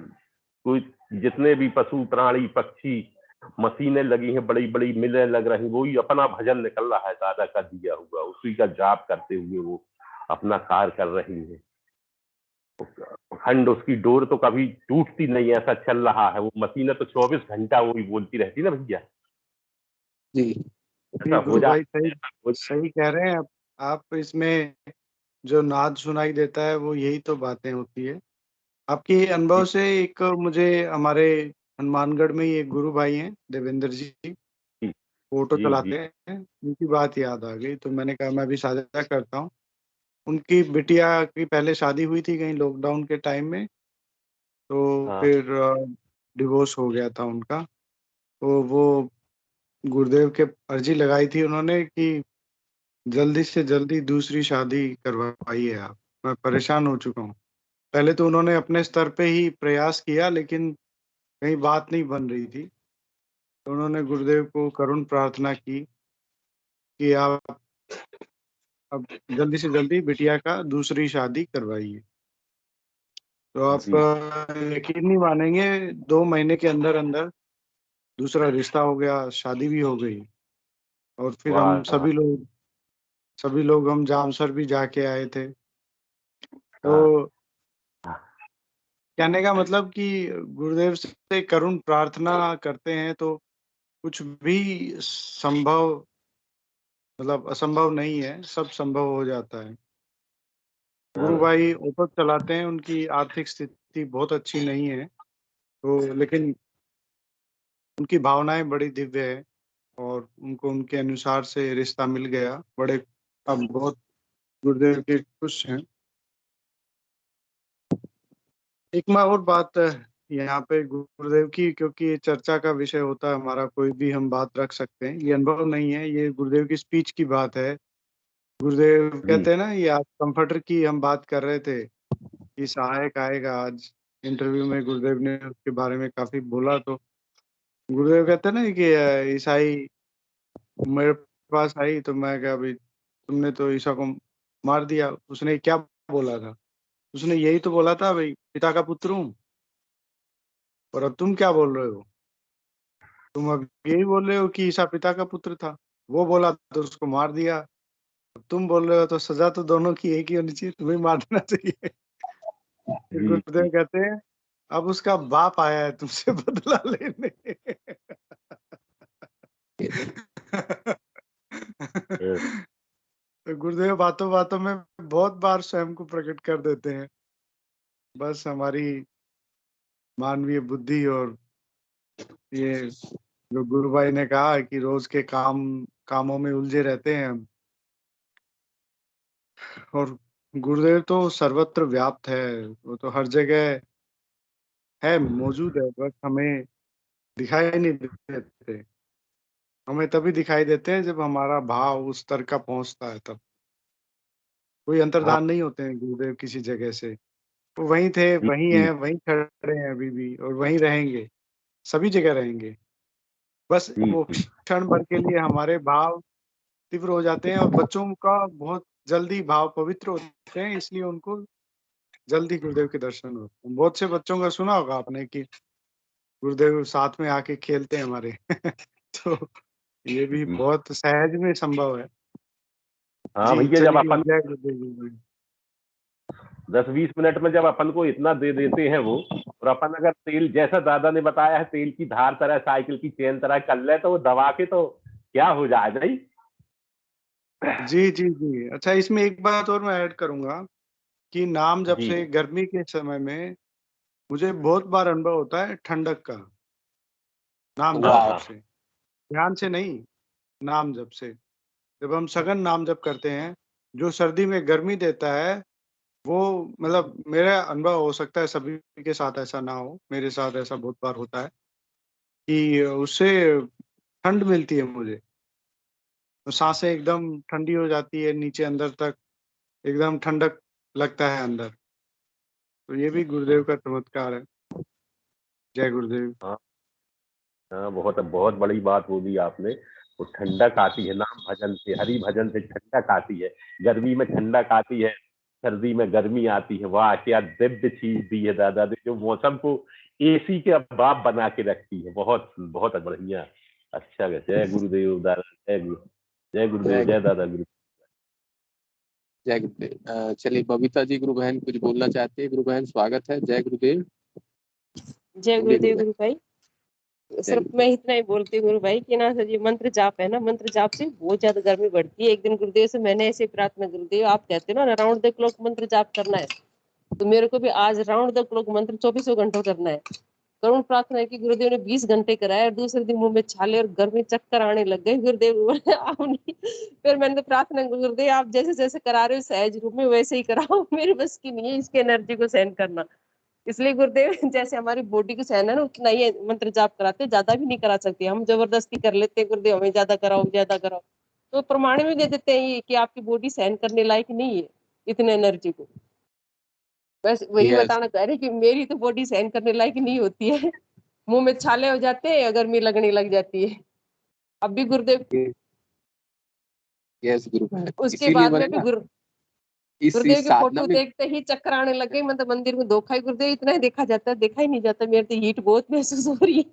कोई जितने भी पशु प्राणी पक्षी मशीनें लगी हैं, बड़ी बड़ी मिलें लग रही, वही अपना भजन निकल रहा है दादा का दिया हुआ, उसी का जाप करते हुए वो अपना कार्य कर रही है। खंड उसकी डोर तो कभी टूटती नहीं, ऐसा चल रहा है। वो मशीनें तो 24 घंटा वही बोलती रहती ना भैया। जी ऐसा हो गुरु भाई जाता सही कह रहे हैं आप। इसमें जो नाद सुनाई देता है वो यही तो बातें होती है। आपके अनुभव से एक मुझे हमारे हनुमानगढ़ में ही एक गुरु भाई हैं देवेंद्र जी, ऑटो जी, चलाते हैं, उनकी बात याद आ गई तो मैंने कहा मैं भी साझा करता हूँ। उनकी बिटिया की पहले शादी हुई थी कहीं लॉकडाउन के टाइम में, तो हाँ। फिर डिवोर्स हो गया था उनका। तो वो गुरुदेव के अर्जी लगाई थी उन्होंने कि जल्दी से जल्दी दूसरी शादी करवाइए आप, मैं परेशान हो चुका हूँ। पहले तो उन्होंने अपने स्तर पे ही प्रयास किया लेकिन कहीं बात नहीं बन रही थी, तो उन्होंने गुरुदेव को करुण प्रार्थना की कि आप अब जल्दी से जल्दी बिटिया का दूसरी शादी करवाइए। तो आप जी। यकीन नहीं मानेंगे, 2 महीने के अंदर अंदर दूसरा रिश्ता हो गया, शादी भी हो गई। और फिर हम वाह। सभी लोग हम जामसर भी जाके आए थे। तो हाँ, कहने का मतलब कि गुरुदेव से करुण प्रार्थना करते हैं तो कुछ भी संभव, मतलब असंभव नहीं है, सब संभव हो जाता है। गुरु भाई ऑटो चलाते हैं, उनकी आर्थिक स्थिति बहुत अच्छी नहीं है, तो लेकिन उनकी भावनाएं बड़ी दिव्य है और उनको उनके अनुसार से रिश्ता मिल गया। बड़े अब बहुत गुरुदेव के खुश हैं। एक मैं और बात यहाँ पे गुरुदेव की, क्योंकि ये चर्चा का विषय होता है हमारा, कोई भी हम बात रख सकते हैं, ये अनुभव नहीं है, ये गुरुदेव की स्पीच की बात है। गुरुदेव जी, कहते हैं ना, ये आज कंफर्टर की हम बात कर रहे थे कि सहायक आएगा। आज इंटरव्यू में गुरुदेव ने उसके बारे में काफी बोला, तो गुरुदेव कहते हैं ना कि ईसाई मेरे पास आई तो मैं क्या, भाई तुमने तो ईसा को मार दिया। उसने क्या बोला था? उसने यही तो बोला था, भाई पिता का पुत्र हूँ। और अब तुम क्या बोल रहे हो? तुम अब यही बोल रहे हो कि ईसा पिता का पुत्र था, वो बोला तो उसको मार दिया। अब तुम बोल रहे हो तो सजा तो दोनों की एक ही होनी चाहिए, तुम्हें मार देना चाहिए। फिर जी, गुरुदेव जी। कहते हैं अब उसका बाप आया है तुमसे बदला लेने। तो गुरुदेव बातों बातों में बहुत बार स्वयं को प्रकट कर देते हैं। बस हमारी मानवीय बुद्धि और ये जो गुरु भाई ने कहा कि रोज के कामों में उलझे रहते हैं हम। और गुरुदेव तो सर्वत्र व्याप्त है, वो तो हर जगह है, मौजूद है, बस हमें दिखाई नहीं देते। हमें तभी दिखाई देते हैं जब हमारा भाव उस स्तर का पहुंचता है, तब। कोई हाँ, अंतर्धान नहीं होते हैं गुरुदेव किसी जगह से, वो वहीं थे, जी, वहीं जी, हैं, वहीं खड़े हैं अभी भी, और वहीं रहेंगे, सभी जगह रहेंगे। बस जी, वो जी, क्षण भर के लिए हमारे भाव तीव्र हो जाते हैं, और बच्चों का बहुत जल्दी भाव पवित्र होते हैं, इसलिए उनको जल्दी गुरुदेव के दर्शन होते हैं। बहुत से बच्चों का सुना होगा आपने कि गुरुदेव साथ में आके खेलते हैं हमारे। तो ये भी जी। बहुत सहज में संभव है। हाँ जी भैया, जब चलिए, अपन जय गुरुदेव जी। 10-20 मिनट में जब अपन को इतना दे देते हैं वो, और अपन अगर तेल, जैसा दादा ने बताया है, तेल की धार तरह, साइकिल की चेन तरह कर ले, तो वो दबा के तो क्या हो जाए नहीं। जी जी जी, अच्छा इसमें एक बात और मैं ऐड करूंगा कि नाम जब जी। से गर्मी के समय में मुझे बहुत बार अनुभव होता है ठंडक का, नाम हाँ, जप हाँ, से, ध्यान से नहीं, नाम जप से। जब हम सघन नाम जप करते हैं, जो सर्दी में गर्मी देता है, वो मतलब मेरा अनुभव हो सकता है सभी के साथ ऐसा ना हो, मेरे साथ ऐसा बहुत बार होता है कि उससे ठंड मिलती है मुझे। तो साँसें एकदम ठंडी हो जाती है, नीचे अंदर तक एकदम ठंडक लगता है अंदर। तो ये भी गुरुदेव का चमत्कार है। जय गुरुदेव। हाँ हाँ, बहुत बहुत बड़ी बात बोली आपने। वो ठंडक आती है नाम भजन से, हरि भजन से ठंडक आती है। गर्मी में ठंडक आती है, सर्दी में गर्मी आती है। वाह क्या दिव्य चीज दी है दादा ने, जो मौसम को एसी के बाप बना के रखती है। बहुत बहुत बढ़िया। अच्छा, जय गुरुदेव दादा, जय गुरुदेव, जय दादा गुरु। जय गुरुदेव। चलिए बबीता जी गुरु बहन कुछ बोलना चाहते हैं। गुरु बहन स्वागत है। जय गुरुदेव। जय बोलिए गुरुदेव गुरु गुरु भाई। बहन। सिर्फ मैं इतना ही बोलती हूँ गुरु भाई कि ना सर, ये मंत्र जाप है ना, मंत्र जाप से बहुत ज्यादा गर्मी बढ़ती है। एक दिन गुरुदेव से मैंने ऐसे प्रार्थना, गुरुदेव आप कहते हो ना राउंड द क्लॉक मंत्र जाप करना है, तो मेरे को भी आज राउंड द क्लॉक मंत्र 24 घंटों करना है। करुण प्रार्थना है कि गुरुदेव ने 20 घंटे कराया और दूसरे दिन मुंह में छाले और गर्मी चक्कर आने लग गए। गुरुदेव बोले, आप नहीं। फिर मैंने तो प्रार्थना, गुरुदेव आप जैसे जैसे करा रहे हो सहज रूप में वैसे ही कराओ, मेरे बस की नहीं है इसकी एनर्जी को सहन करना। इसलिए गुरुदेव जैसे हमारी बॉडी को सहन है ना, उतना ही मंत्र जाप कराते, ज्यादा भी नहीं करा सकते हम, जबरदस्ती कर लेते हैं गुरुदेव हमें ज्यादा कराओ ज्यादा कराओ, तो प्रमाण भी दे देते हैं ये कि आपकी बॉडी सहन करने लायक नहीं है इतने एनर्जी को। बस वही यस बताना चाह रहे कि मेरी तो बॉडी सहन करने लायक नहीं होती है, मुंह में छाले हो जाते हैं, गर्मी लगने लग जाती है। अब भी गुरुदेव, यस गुरु बहन, उसके इसीलिए बाद मैंने में भी ना गुरुदेव इस की साधना फोटो में देखते ही चक्कर आने लग गई। मतलब मंदिर में धोखा ही गुरुदेव, इतना ही देखा जाता है, देखा ही नहीं जाता, मेरे तो हीट बहुत महसूस हो रही है।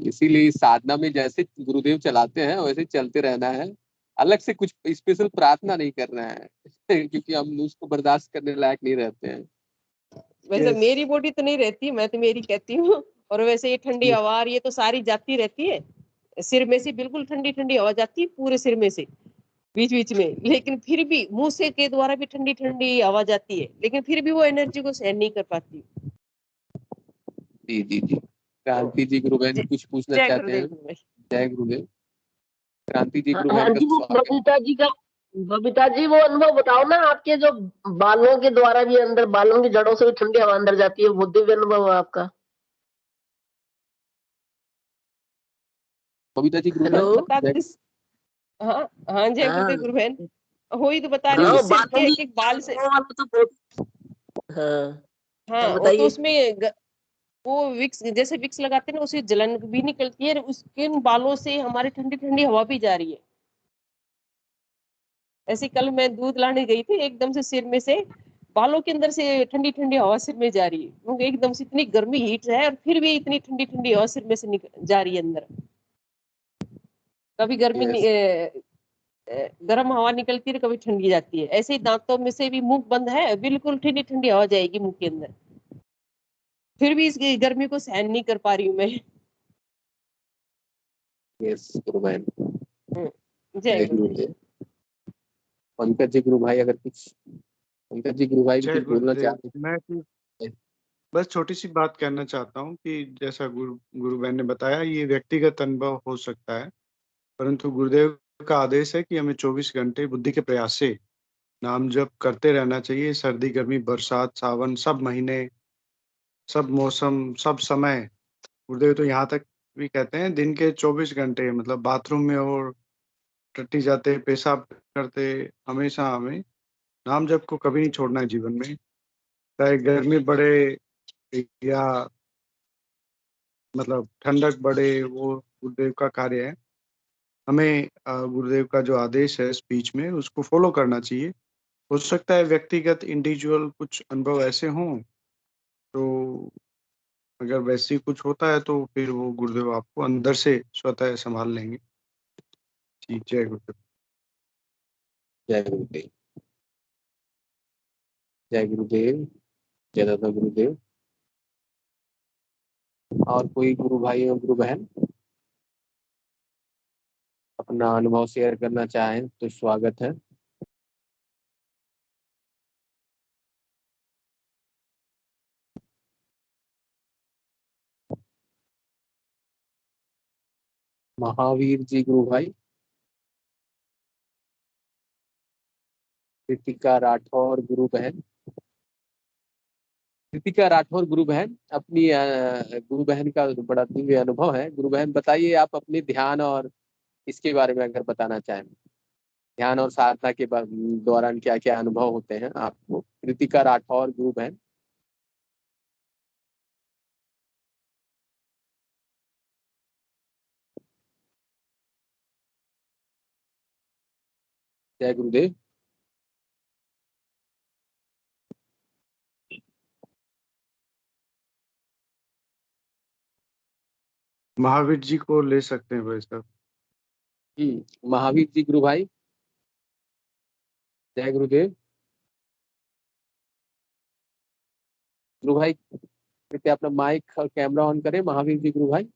इसीलिए इस साधना में जैसे गुरुदेव चलाते हैं वैसे चलते रहना है। अलग से कुछ स्पेशल प्रार्थना नहीं करना है क्योंकि हम उसको बर्दाश्त करने लायक नहीं रहते हैं। वैसे यस। मेरी बॉडी तो नहीं रहती, मैं तो मेरी कहती हूँ। और वैसे ये ठंडी हवा और ये तो सारी जाती रहती है, सिर में से बिल्कुल ठंडी ठंडी हवा जाती है पूरे सिर में से बीच बीच में, लेकिन फिर भी मुंह से के द्वारा भी ठंडी ठंडी हवा जाती है, लेकिन फिर भी वो एनर्जी को सहन नहीं कर पाती। जी जी जी। क्रांति जी गुरु बहन जय कुछ पूछना जय चाहते गुरुदेव हैं। गुरु भाई। जय गुरुदेव। क्रांति जी गुरु हाँ बहन का जी, वो स्वागत। बबीता जी वो अनुभव बताओ ना, आपके जो बालों के द्वारा भी अंदर, बालों की जड़ों से भी ठंडी हवा अंदर जाती है, वो दिव्य अनुभव है आपका। बबीता जी गुरु हेलो। बहन बता जय। दो हाँ। हाँ जय हाँ गुरुदेव गुरु बहन। हो ही तो बता रही जी हूँ हाँ, कि जी। सिर के बालों की, एक एक बाल से। वो वाला तो बहुत। हाँ हाँ हाँ, वो तो बताइए। उसमें वो विक्स, जैसे विक्स लगाते हैं ना, उसे जलन भी निकलती है, और उसके उन बालों से हमारी ठंडी ठंडी हवा भी जा रही है। ऐसे कल मैं दूध लाने गई थी, एकदम से सिर में से बालों के अंदर से ठंडी ठंडी हवा सिर में जा रही है, क्योंकि एकदम से इतनी गर्मी हीट है और फिर भी इतनी ठंडी ठंडी हवा सिर में से जा रही है अंदर। कभी यस गर्म हवा निकलती है, कभी ठंडी जाती है। ऐसे ही दांतों में से भी, मुंह बंद है बिल्कुल, ठंडी ठंडी हवा जाएगी मुंह के अंदर, फिर भी इस गर्मी को सहन नहीं कर पा रही हूँ मैं। यस गुरु बहन। जय जय गुरुदेव। गुरुदेव। पंकज जी गुरु भाई अगर कुछ, पंकज जी गुरु भाई भी जय कुछ बोलना चाह गुरुदेव। रहे मैं बस छोटी सी बात कहना चाहता हूँ कि जैसा गुरु गुरु बहन ने बताया, ये व्यक्तिगत अनुभव हो सकता है, परंतु गुरुदेव का आदेश है कि हमें 24 घंटे बुद्धि के प्रयास से नाम जप करते रहना चाहिए। सर्दी गर्मी बरसात सावन, सब महीने, सब मौसम, सब समय। गुरुदेव तो यहाँ तक भी कहते हैं दिन के 24 घंटे, मतलब बाथरूम में और टट्टी जाते पेशाब करते, हमेशा हमें नाम जप को कभी नहीं छोड़ना है जीवन में, चाहे गर्मी बढ़े या मतलब ठंडक बढ़े, वो गुरुदेव का कार्य है। हमें गुरुदेव का जो आदेश है स्पीच में, उसको फॉलो करना चाहिए। हो सकता है व्यक्तिगत इंडिविजुअल कुछ अनुभव ऐसे हों, तो अगर वैसे ही कुछ होता है तो फिर वो गुरुदेव आपको अंदर से स्वतः संभाल लेंगे। जी, जय गुरुदेव। जय गुरुदेव। जय गुरुदेव। जय दादा गुरुदेव। और कोई गुरु भाई और गुरु बहन अपना अनुभव शेयर करना चाहें तो स्वागत है। महावीर जी गुरु भाई, कृतिका राठौर गुरु बहन, कृतिका राठौर गुरु बहन, अपनी गुरु बहन का बड़ा दिव्य अनुभव है। गुरु बहन बताइए आप अपने ध्यान और इसके बारे में अगर बताना चाहें, ध्यान और साधना के दौरान क्या क्या अनुभव होते हैं आपको। कृतिका राठौर गुरु बहन। जय गुरुदेव। महावीर जी को ले सकते हैं भाई साहब। महावीर जी गुरु भाई। जय गुरुदेव। गुरु भाई कृपया अपना माइक और कैमरा ऑन करें। महावीर जी गुरु भाई।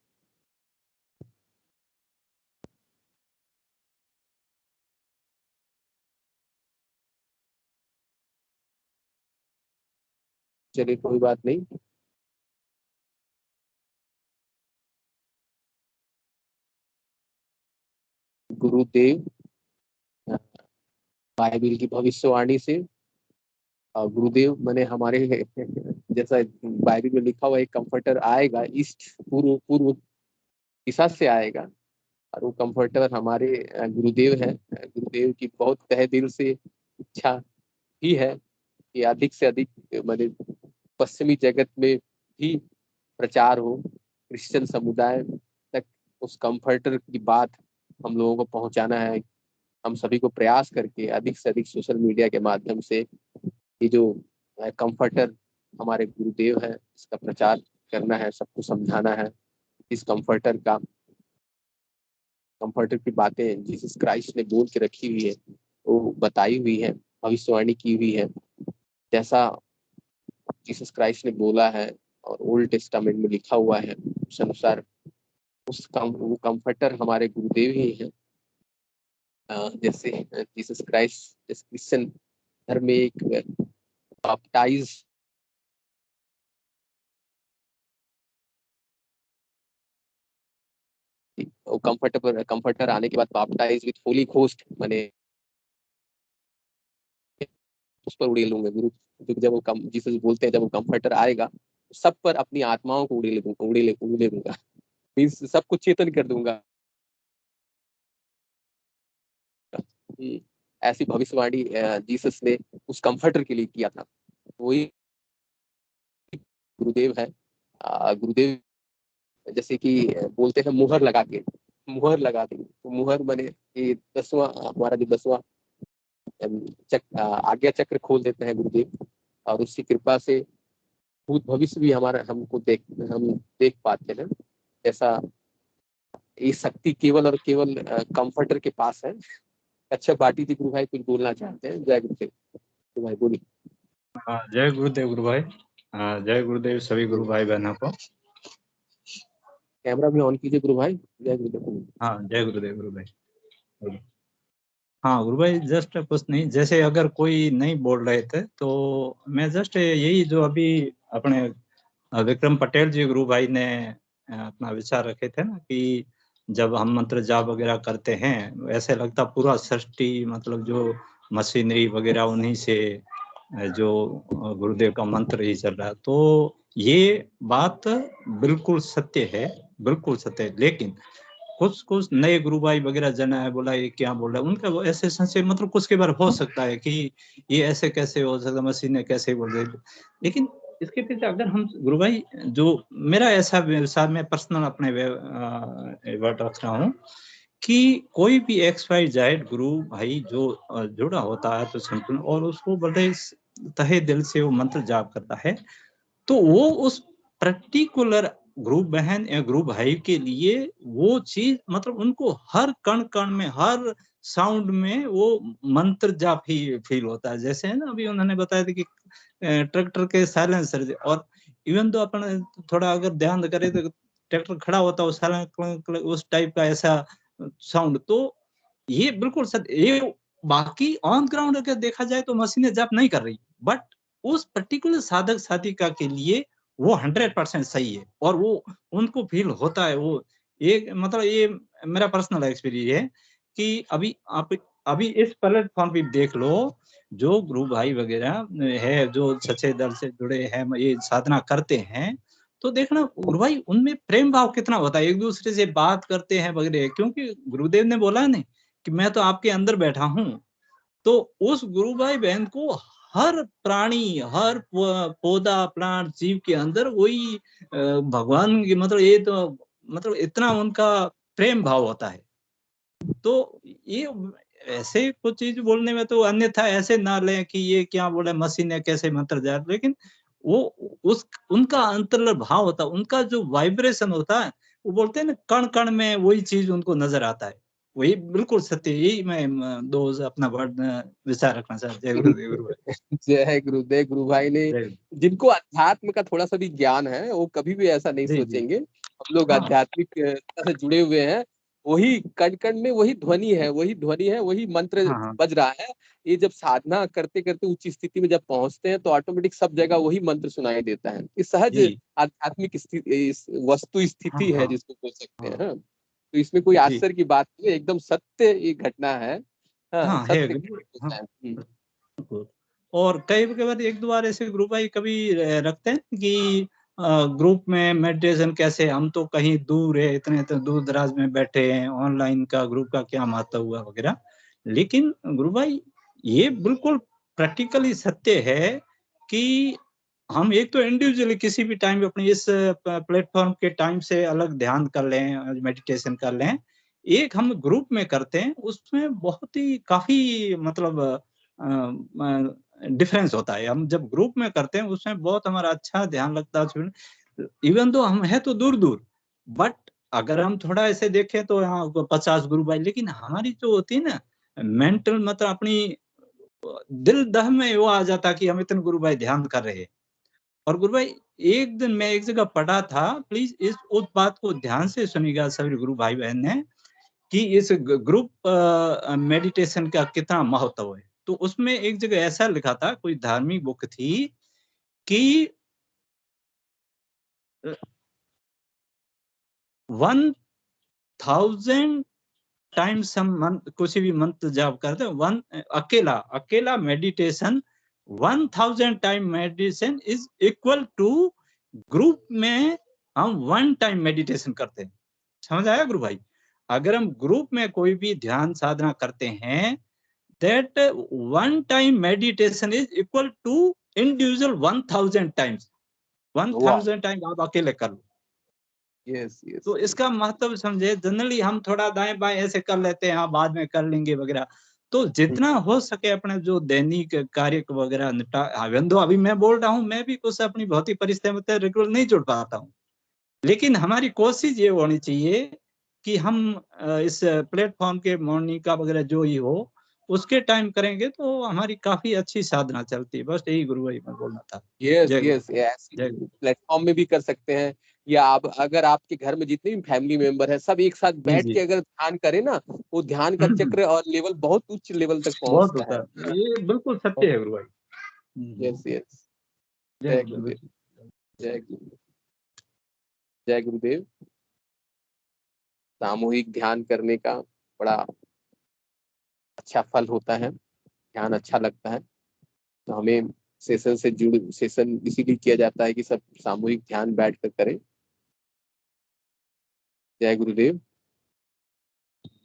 चलिए कोई बात नहीं। गुरुदेव बाइबल की भविष्यवाणी से, गुरुदेव मैंने हमारे जैसा बाइबल में लिखा हुआ एक कंफर्टर आएगा, ईस्ट पूर्व पूर्व दिशा से आएगा, और वो कंफर्टर हमारे गुरुदेव है। गुरुदेव की बहुत तहे दिल से इच्छा ही है कि अधिक से अधिक मैंने पश्चिमी जगत में भी प्रचार हो, क्रिश्चियन समुदाय तक उस कंफर्टर की बात हम लोगों को पहुंचाना है। हम सभी को प्रयास करके अधिक से अधिक सोशल मीडिया के माध्यम से ये जो कंफर्टर हमारे गुरुदेव है इसका प्रचार करना है, सबको समझाना है। इस कंफर्टर की बातें जीसस क्राइस्ट ने बोल के रखी हुई है, वो बताई हुई है, भविष्यवाणी की हुई है। जैसा जीसस क्राइस्ट ने बोला है और ओल्ड टेस्टामेंट में लिखा हुआ है, उस अनुसार वो कंफर्टर हमारे गुरुदेव ही है। जैसे जीसस क्राइस्ट क्रिश्चियन धर्म में एक बैप्टाइज कंफर्टर आने के बाद बैप्टाइज विद होली घोस्ट, मैंने उस पर उड़ेल लूंगा गुरु। क्योंकि जब वो जीसस बोलते हैं जब वो कंफर्टर आएगा सब पर अपनी आत्माओं को उड़ेल दूंगा, मीन्स सबको चेतन कर दूंगा। ऐसी भविष्यवाणी जीसस ने उस कंफर्टर के लिए किया था। वही गुरुदेव है। गुरुदेव जैसे कि बोलते हैं मुहर लगा देंगे, तो मुहर बने ये 10वां हमारा जो 10वां आज्ञा चक्र खोल देते हैं गुरुदेव, और उसकी कृपा से भूत भविष्य भी हम देख पाते हैं। ऐसा ये शक्ति केवल और केवल कंफर्टर के पास है। अच्छा बाटी जी गुरु भाई कुछ बोलना चाहते हैं। जय गुरुदेव गुरु भाई बोलिए। जय गुरुदेव गुरु भाई। जय गुरुदेव सभी गुरु भाई बहनों को। कैमरा भी ऑन कीजिए गुरु भाई। जय गुरुदेव। हाँ जय गुरुदेव गुरु भाई। हाँ गुरु भाई जस्ट कुछ नहीं, जैसे अगर कोई नहीं बोल रहे थे तो मैं जस्ट यही जो अभी अपने विक्रम पटेल जी गुरु भाई ने अपना विचार रखे थे ना कि जब हम मंत्र जाप वगैरह करते हैं ऐसे लगता पूरा सृष्टि मतलब जो मशीनरी वगैरह उन्हीं से जो गुरुदेव का मंत्र ही चल रहा है। तो ये बात बिल्कुल सत्य है, बिल्कुल सत्य है। लेकिन कुछ नए गुरु भाई वगैरह जना है बोला ये क्या बोल रहा है, उनका ऐसे संशय मतलब कुछ के बार हो सकता है कि ये ऐसे कैसे हो सकता, मशीन कैसे बोल रही। लेकिन इसके पीछे अगर हम गुरु भाई जो मेरा ऐसा व्यवसाय में पर्सनल अपने वर्ड रख रहा हूँ कि कोई भी XYZ गुरु भाई जो जुड़ा होता है तो संपूर्ण और उसको बड़े तहे दिल से वो मंत्र जाप करता है तो वो उस पर्टिकुलर गुरु बहन या गुरु भाई के लिए वो चीज मतलब उनको हर कण कण में हर साउंड में वो मंत्र जाप ही फील होता है। जैसे है ना अभी उन्होंने बताया था कि ट्रैक्टर के साइलेंसर, और इवन तो अपन थोड़ा अगर ध्यान करें तो ट्रैक्टर खड़ा होता है साइलेंस उस टाइप का ऐसा साउंड। तो ये बिल्कुल ये बाकी ऑन ग्राउंड अगर देखा जाए तो मशीनें जाप नहीं कर रही, बट उस पर्टिकुलर साधक साधिका के लिए वो 100% सही है और वो उनको फील होता है। वो एक मतलब ये मेरा पर्सनल एक्सपीरियंस है कि अभी आप अभी इस प्लेटफॉर्म पे देख लो, जो गुरु भाई वगैरह है जो सच्चे दल से जुड़े हैं, ये साधना करते हैं, तो देखना गुरु भाई उनमें प्रेम भाव कितना होता है, एक दूसरे से बात करते हैं वगैरह, क्योंकि गुरुदेव ने बोला नहीं कि मैं तो आपके अंदर बैठा हूँ। तो उस गुरु भाई बहन को हर प्राणी, हर पौधा, प्लांट, जीव के अंदर वही भगवान की मतलब ये तो मतलब इतना उनका प्रेम भाव होता है। तो ये ऐसे कुछ चीज बोलने में तो अन्यथा ऐसे ना लें कि ये क्या बोले मशीन है कैसे मंत्र जा, लेकिन वो उस उनका अंतर्ल भाव होता है, उनका जो वाइब्रेशन होता है, वो बोलते हैं ना कण कण में वही चीज उनको नजर आता है, वही बिल्कुल सत्य। यही मैं दो अपना वर्ड विचार रखना चाहता। जय गुरुदेव गुरु भाई। जय गुरुदेव। गुरु भाई ने जिनको अध्यात्म का थोड़ा सा भी ज्ञान है वो कभी भी ऐसा नहीं जी, जी। सोचेंगे हम लोग हाँ। आध्यात्मिक से जुड़े हुए हैं, वही कण कण में वही ध्वनि है, वही ध्वनि है, वही मंत्र हाँ, हाँ। बज रहा है। ये जब साधना करते करते उच्च स्थिति में जब पहुंचते हैं तो ऑटोमेटिक सब जगह वही मंत्र सुनाई देता है। ये सहज जी। आध्यात्मिक स्थिति, वस्तु हाँ, स्थिति है हाँ। जिसको बोल सकते हैं। हाँ। हाँ। तो इसमें कोई जी। आश्चर्य की बात नहीं है, एकदम सत्य ये घटना है। हाँ, हाँ, है। सत्य हाँ। होता है। और कई बार एक दो बार ऐसे ग्रुप भाई कभी रखते हैं कि ग्रुप में मेडिटेशन कैसे, हम तो कहीं दूर है, इतने तो दूर दराज में बैठे हैं, ऑनलाइन का ग्रुप का क्या महत्व हुआ वगैरह। लेकिन ग्रुप भाई ये बिल्कुल प्रैक्टिकली सत्य है कि हम एक तो इंडिविजुअली किसी भी टाइम अपने इस प्लेटफॉर्म के टाइम से अलग ध्यान कर लें, मेडिटेशन कर लें, एक हम ग्रुप में करते हैं उसमें बहुत ही काफी मतलब डिफरेंस होता है। हम जब ग्रुप में करते हैं उसमें बहुत हमारा अच्छा ध्यान लगता है, इवन तो हम है तो दूर दूर, बट अगर हम थोड़ा ऐसे देखें तो यहाँ 50 ग्रुप भाई, लेकिन हमारी जो होती है ना मेंटल मतलब अपनी दिल दह में वो आ जाता कि हम इतने गुरु भाई ध्यान कर रहे हैं। और गुरु भाई एक दिन मैं एक जगह पढ़ा था, प्लीज इस उस बात को ध्यान से सुनिएगा सभी गुरु भाई बहन ने, कि इस ग्रुप मेडिटेशन का कितना महत्व है। तो उसमें एक जगह ऐसा लिखा था, कोई धार्मिक बुक थी कि 1000 टाइम्स हम कुछ भी मंत्र जाप करते हैं, अकेला meditation 1000 time meditation is equal to group में हम 1 टाइम मेडिटेशन करते हैं। समझ आया गुरु भाई? अगर हम ग्रुप में कोई भी ध्यान साधना करते हैं, that 1 time meditation is equal to individual 1000 times। 1000 time आप अकेले कर लो। Yes yes. तो इसका महत्व समझे। जनरली हम थोड़ा दाएं बाएं ऐसे कर लेते हैं, हाँ बाद में कर लेंगे वगैरह। तो जितना हो सके अपने जो दैनिक कार्य वगैरह निपटा, अभी मैं बोल रहा हूँ, मैं भी कुछ अपनी भौतिक परिस्थिति में रेगुलर नहीं जुड़ पाता हूँ, लेकिन हमारी कोशिश ये होनी चाहिए कि हम इस प्लेटफॉर्म के मॉर्निंग का वगैरह जो ही हो उसके टाइम करेंगे तो हमारी काफी अच्छी साधना चलती है। बस यही गुरु भाई मैं बोलना था। यस जय यस, प्लेटफॉर्म में भी कर सकते हैं, या आप अगर आपके घर में जितने भी फैमिली मेंबर है सब एक साथ बैठ के अगर ध्यान करें ना, वो ध्यान का चक्र और लेवल बहुत उच्च लेवल तक बहुत पहुंचता होता है। ये बिल्कुल सत्य है गुरु भाई। Yes yes. जय जय गुरुदेव। जय गुरुदेव। जय गुरुदेव। सामूहिक ध्यान करने का बड़ा अच्छा फल होता है, ध्यान अच्छा लगता है। तो हमें सेशन इसीलिए किया जाता है कि सब सामूहिक ध्यान बैठ कर करें। जय गुरुदेव।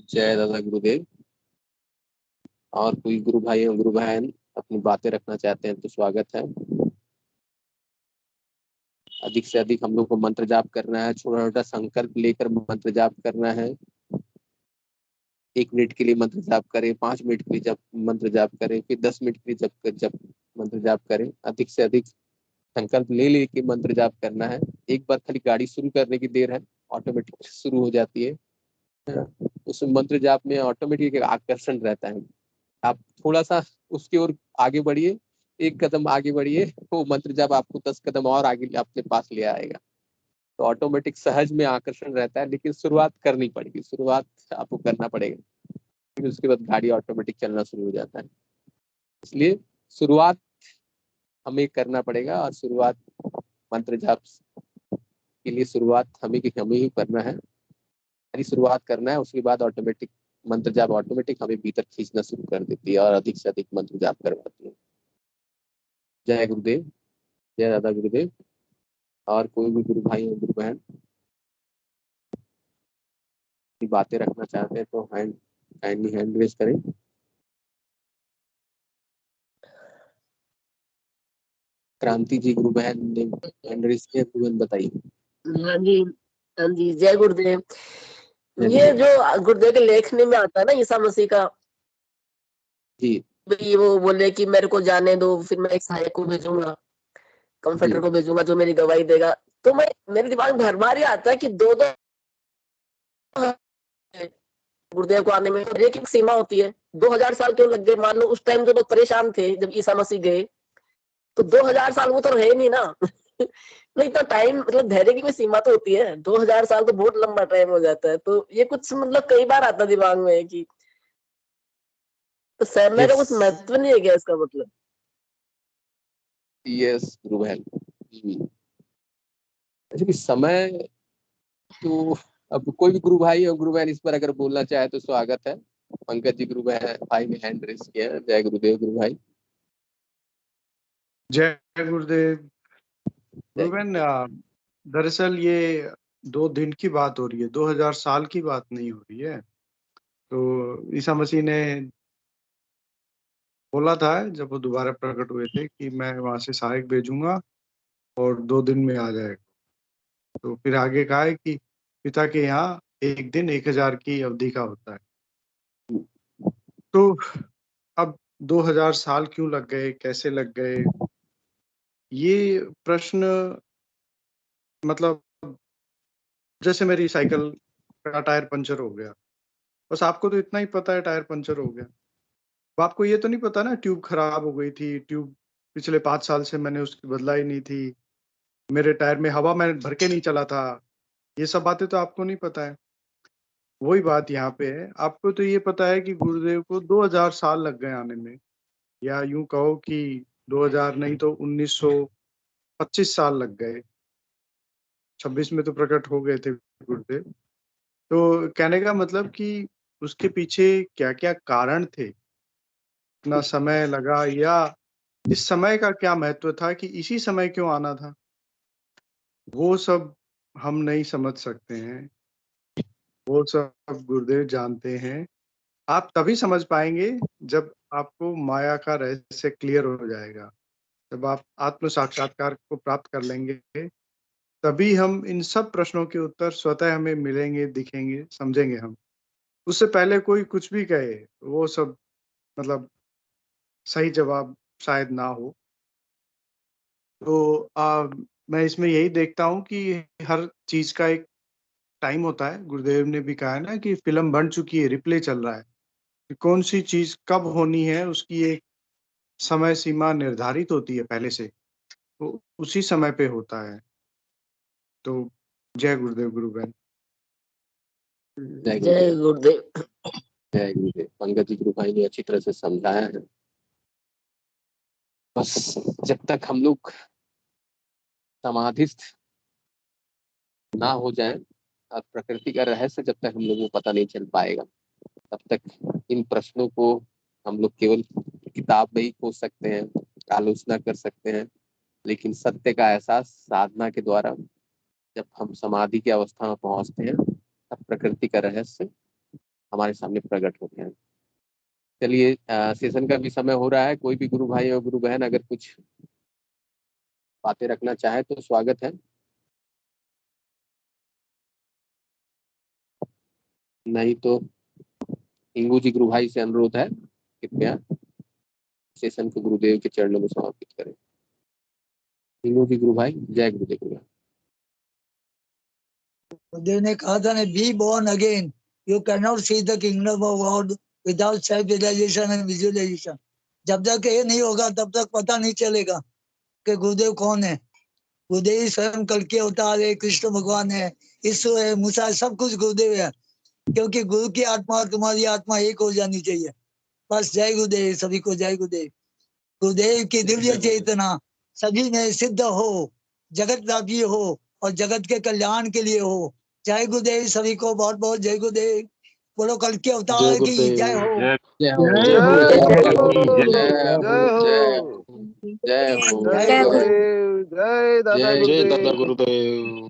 जय दादा गुरुदेव। और कोई गुरु भाई और गुरु बहन अपनी बातें रखना चाहते हैं तो स्वागत है। अधिक से अधिक हम लोग को मंत्र जाप करना है, छोटा छोटा संकल्प लेकर मंत्र जाप करना है। 1 मिनट के लिए मंत्र जाप करें, 5 मिनट के लिए जब मंत्र जाप करें, फिर 10 मिनट के लिए जब मंत्र जाप करें। अधिक से अधिक संकल्प ले लेके मंत्र जाप करना है। एक बार खाली गाड़ी शुरू करने की देर है, ऑटोमेटिक शुरू हो जाती है। उस मंत्र जाप में ऑटोमेटिक आकर्षण रहता है। आप थोड़ा सा उसकी ओर आगे बढ़िए, 1 कदम आगे बढ़िए, वो मंत्र जाप आपको 10 कदम और आगे अपने पास ले आएगा। तो ऑटोमेटिक सहज में आकर्षण रहता है, लेकिन शुरुआत करनी पड़ेगी, शुरुआत आपको करना पड़ेगा, फिर उसके बाद गाड़ी ऑटोमेटिक चलना शुरू हो जाता है। इसलिए शुरुआत हमें करना पड़ेगा, और शुरुआत मंत्र जाप के लिए शुरुआत हमें ही करना है। यानी शुरुआत करना है, उसके बाद ऑटोमेटिक मंत्र जाप ऑटोमेटिक हमें भीतर खींचना शुरू कर देती है और अधिक से अधिक मंत्र जाप करवाती है। जय गुरुदेव, जय दादा गुरुदेव। और कोई भी गुरु भाई और गुरु बहन बातें रखना चाहते हैं तो काइंडली हैंड रेज करें। क्रांति जी गुरु बहन ने हैंड रेज किया, गुरु बहन बताइए। हाँ जी, हाँ जी, जय गुरुदेव। ये जो गुरुदेव के लेखने में आता है ना ईसा मसीह का, जी भाई वो बोले कि मेरे को जाने दो, फिर मैं एक सहायक को भेजूंगा, कंफर्टर को भेजूंगा जो मेरी गवाही देगा। तो मैं मेरे दिमाग में हर बार ही आता है कि दो गुरुदेव को आने में एक सीमा होती है। 2000 साल क्यों लग गए? मान लो उस टाइम जो लोग परेशान थे जब ईसा मसीह गए, तो 2000 साल वो तो रहे नहीं ना। नहीं तो टाइम मतलब धैर्य की कोई सीमा तो होती है। 2000 साल तो बहुत लंबा टाइम हो जाता है। तो ये कुछ मतलब कई बार आता दिमाग में कि तो समय का कुछ महत्व नहीं है क्या इसका मतलब? यस गुरु बहन, एक्चुअली समय तो अब कोई भी गुरु भाई और गुरु बहन इस पर अगर बोलना चाहे तो स्वागत है। पंकज जी गुरु बहन भाई ने हैंड रेस किया है। जय गुरुदेव गुरु भाई। जय गुरुदेव। गुरु बहन, दरअसल ये 2 दिन की बात हो रही है, 2000 साल की बात नहीं हो रही है। तो ईसा मसीह ने बोला था जब वो दोबारा प्रकट हुए थे कि मैं वहां से सहायक भेजूंगा और 2 दिन में आ जाएगा। तो फिर आगे कहा है कि पिता के यहाँ एक दिन 1000 की अवधि का होता है। तो अब 2000 साल क्यों लग गए, कैसे लग गए, ये प्रश्न मतलब जैसे मेरी साइकिल का टायर पंचर हो गया, बस आपको तो इतना ही पता है टायर पंचर हो गया। अब आपको ये तो नहीं पता ना ट्यूब खराब हो गई थी, ट्यूब पिछले 5 साल से मैंने उसकी बदलाई नहीं थी, मेरे टायर में हवा मैंने भर के नहीं चला था। ये सब बातें तो आपको नहीं पता है। वही बात यहाँ पे है, आपको तो ये पता है कि गुरुदेव को 2000 साल लग गए आने में, या यूं कहो कि 2000 नहीं तो 1925 साल लग गए। 26 में तो प्रकट हो गए थे गुरुदेव। तो कहने का मतलब कि उसके पीछे क्या-क्या कारण थे, इतना समय लगा, या इस समय का क्या महत्व था कि इसी समय क्यों आना था, वो सब हम नहीं समझ सकते हैं। वो सब गुरुदेव जानते हैं। आप तभी समझ पाएंगे जब आपको माया का रहस्य क्लियर हो जाएगा, जब आप आत्म साक्षात्कार को प्राप्त कर लेंगे, तभी हम इन सब प्रश्नों के उत्तर स्वतः हमें मिलेंगे, दिखेंगे, समझेंगे हम। उससे पहले कोई कुछ भी कहे, वो सब मतलब सही जवाब शायद ना हो। तो मैं इसमें यही देखता हूँ कि हर चीज़ का एक टाइम होता है। गुरुदेव ने भी कहा है ना कि फ़िल्म बन चुकी है, रिप्ले चल रहा है। कि कौन सी चीज़ कब होनी है, उसकी एक समय सीमा निर्धारित होती है पहले से, तो उसी समय पे होता है। तो जय गुरुदेव गुरु बहन। जय जय गुरुदेव, गुरुदेव। जय गुरुदेव। पंकज जी गुरु भाई ने अच्छी तरह से समझाया है। बस जब तक हम लोग समाधिस्थ ना हो जाए और प्रकृति का रहस्य जब तक हम लोगों को पता नहीं चल पाएगा, तब तक इन प्रश्नों को हम लोग केवल किताब में ही खोज सकते हैं, आलोचना कर सकते हैं। लेकिन सत्य का एहसास साधना के द्वारा जब हम समाधि की अवस्था में पहुंचते हैं, तब प्रकृति का रहस्य हमारे सामने प्रकट होते हैं। चलिए, सेशन का भी समय हो रहा है। कोई भी गुरु भाई और गुरु बहन अगर कुछ बातें रखना चाहे तो स्वागत है, नहीं तो इंगू जी गुरु भाई से अनुरोध है कृपया सेशन को गुरुदेव के चरणों में समर्पित करें। इंगू जी गुरु भाई, जय गुरुदेव गुरु भाई। गुरुदेव ने कहा था ना, be born again, you can not see the kingdom of God without self realization and visualization. जब तक ये नहीं होगा तब तक पता नहीं चलेगा कि गुरुदेव कौन है। गुरुदेव स्वयं कल्कि अवतार है, कृष्ण भगवान है, ईश्वर है, मूसा, सब कुछ गुरुदेव है। क्योंकि गुरु की आत्मा और तुम्हारी आत्मा एक हो जानी चाहिए। बस जय गुरुदेव, सभी को जय गुरुदेव। गुरुदेव की दिव्य चेतना सभी में सिद्ध हो, जगत व्यापी हो और जगत के कल्याण के लिए हो। जय गुरुदेव सभी को, बहुत बहुत जय गुरुदेव। बोलो कल के जय अवतार की गुरुदेव। जय हो। जय जय हो जय हो जय हो जय हो जय हो जय जय हो गुरुदेव, जय दादा जय गुरुदेव। दादा गुरुदेव।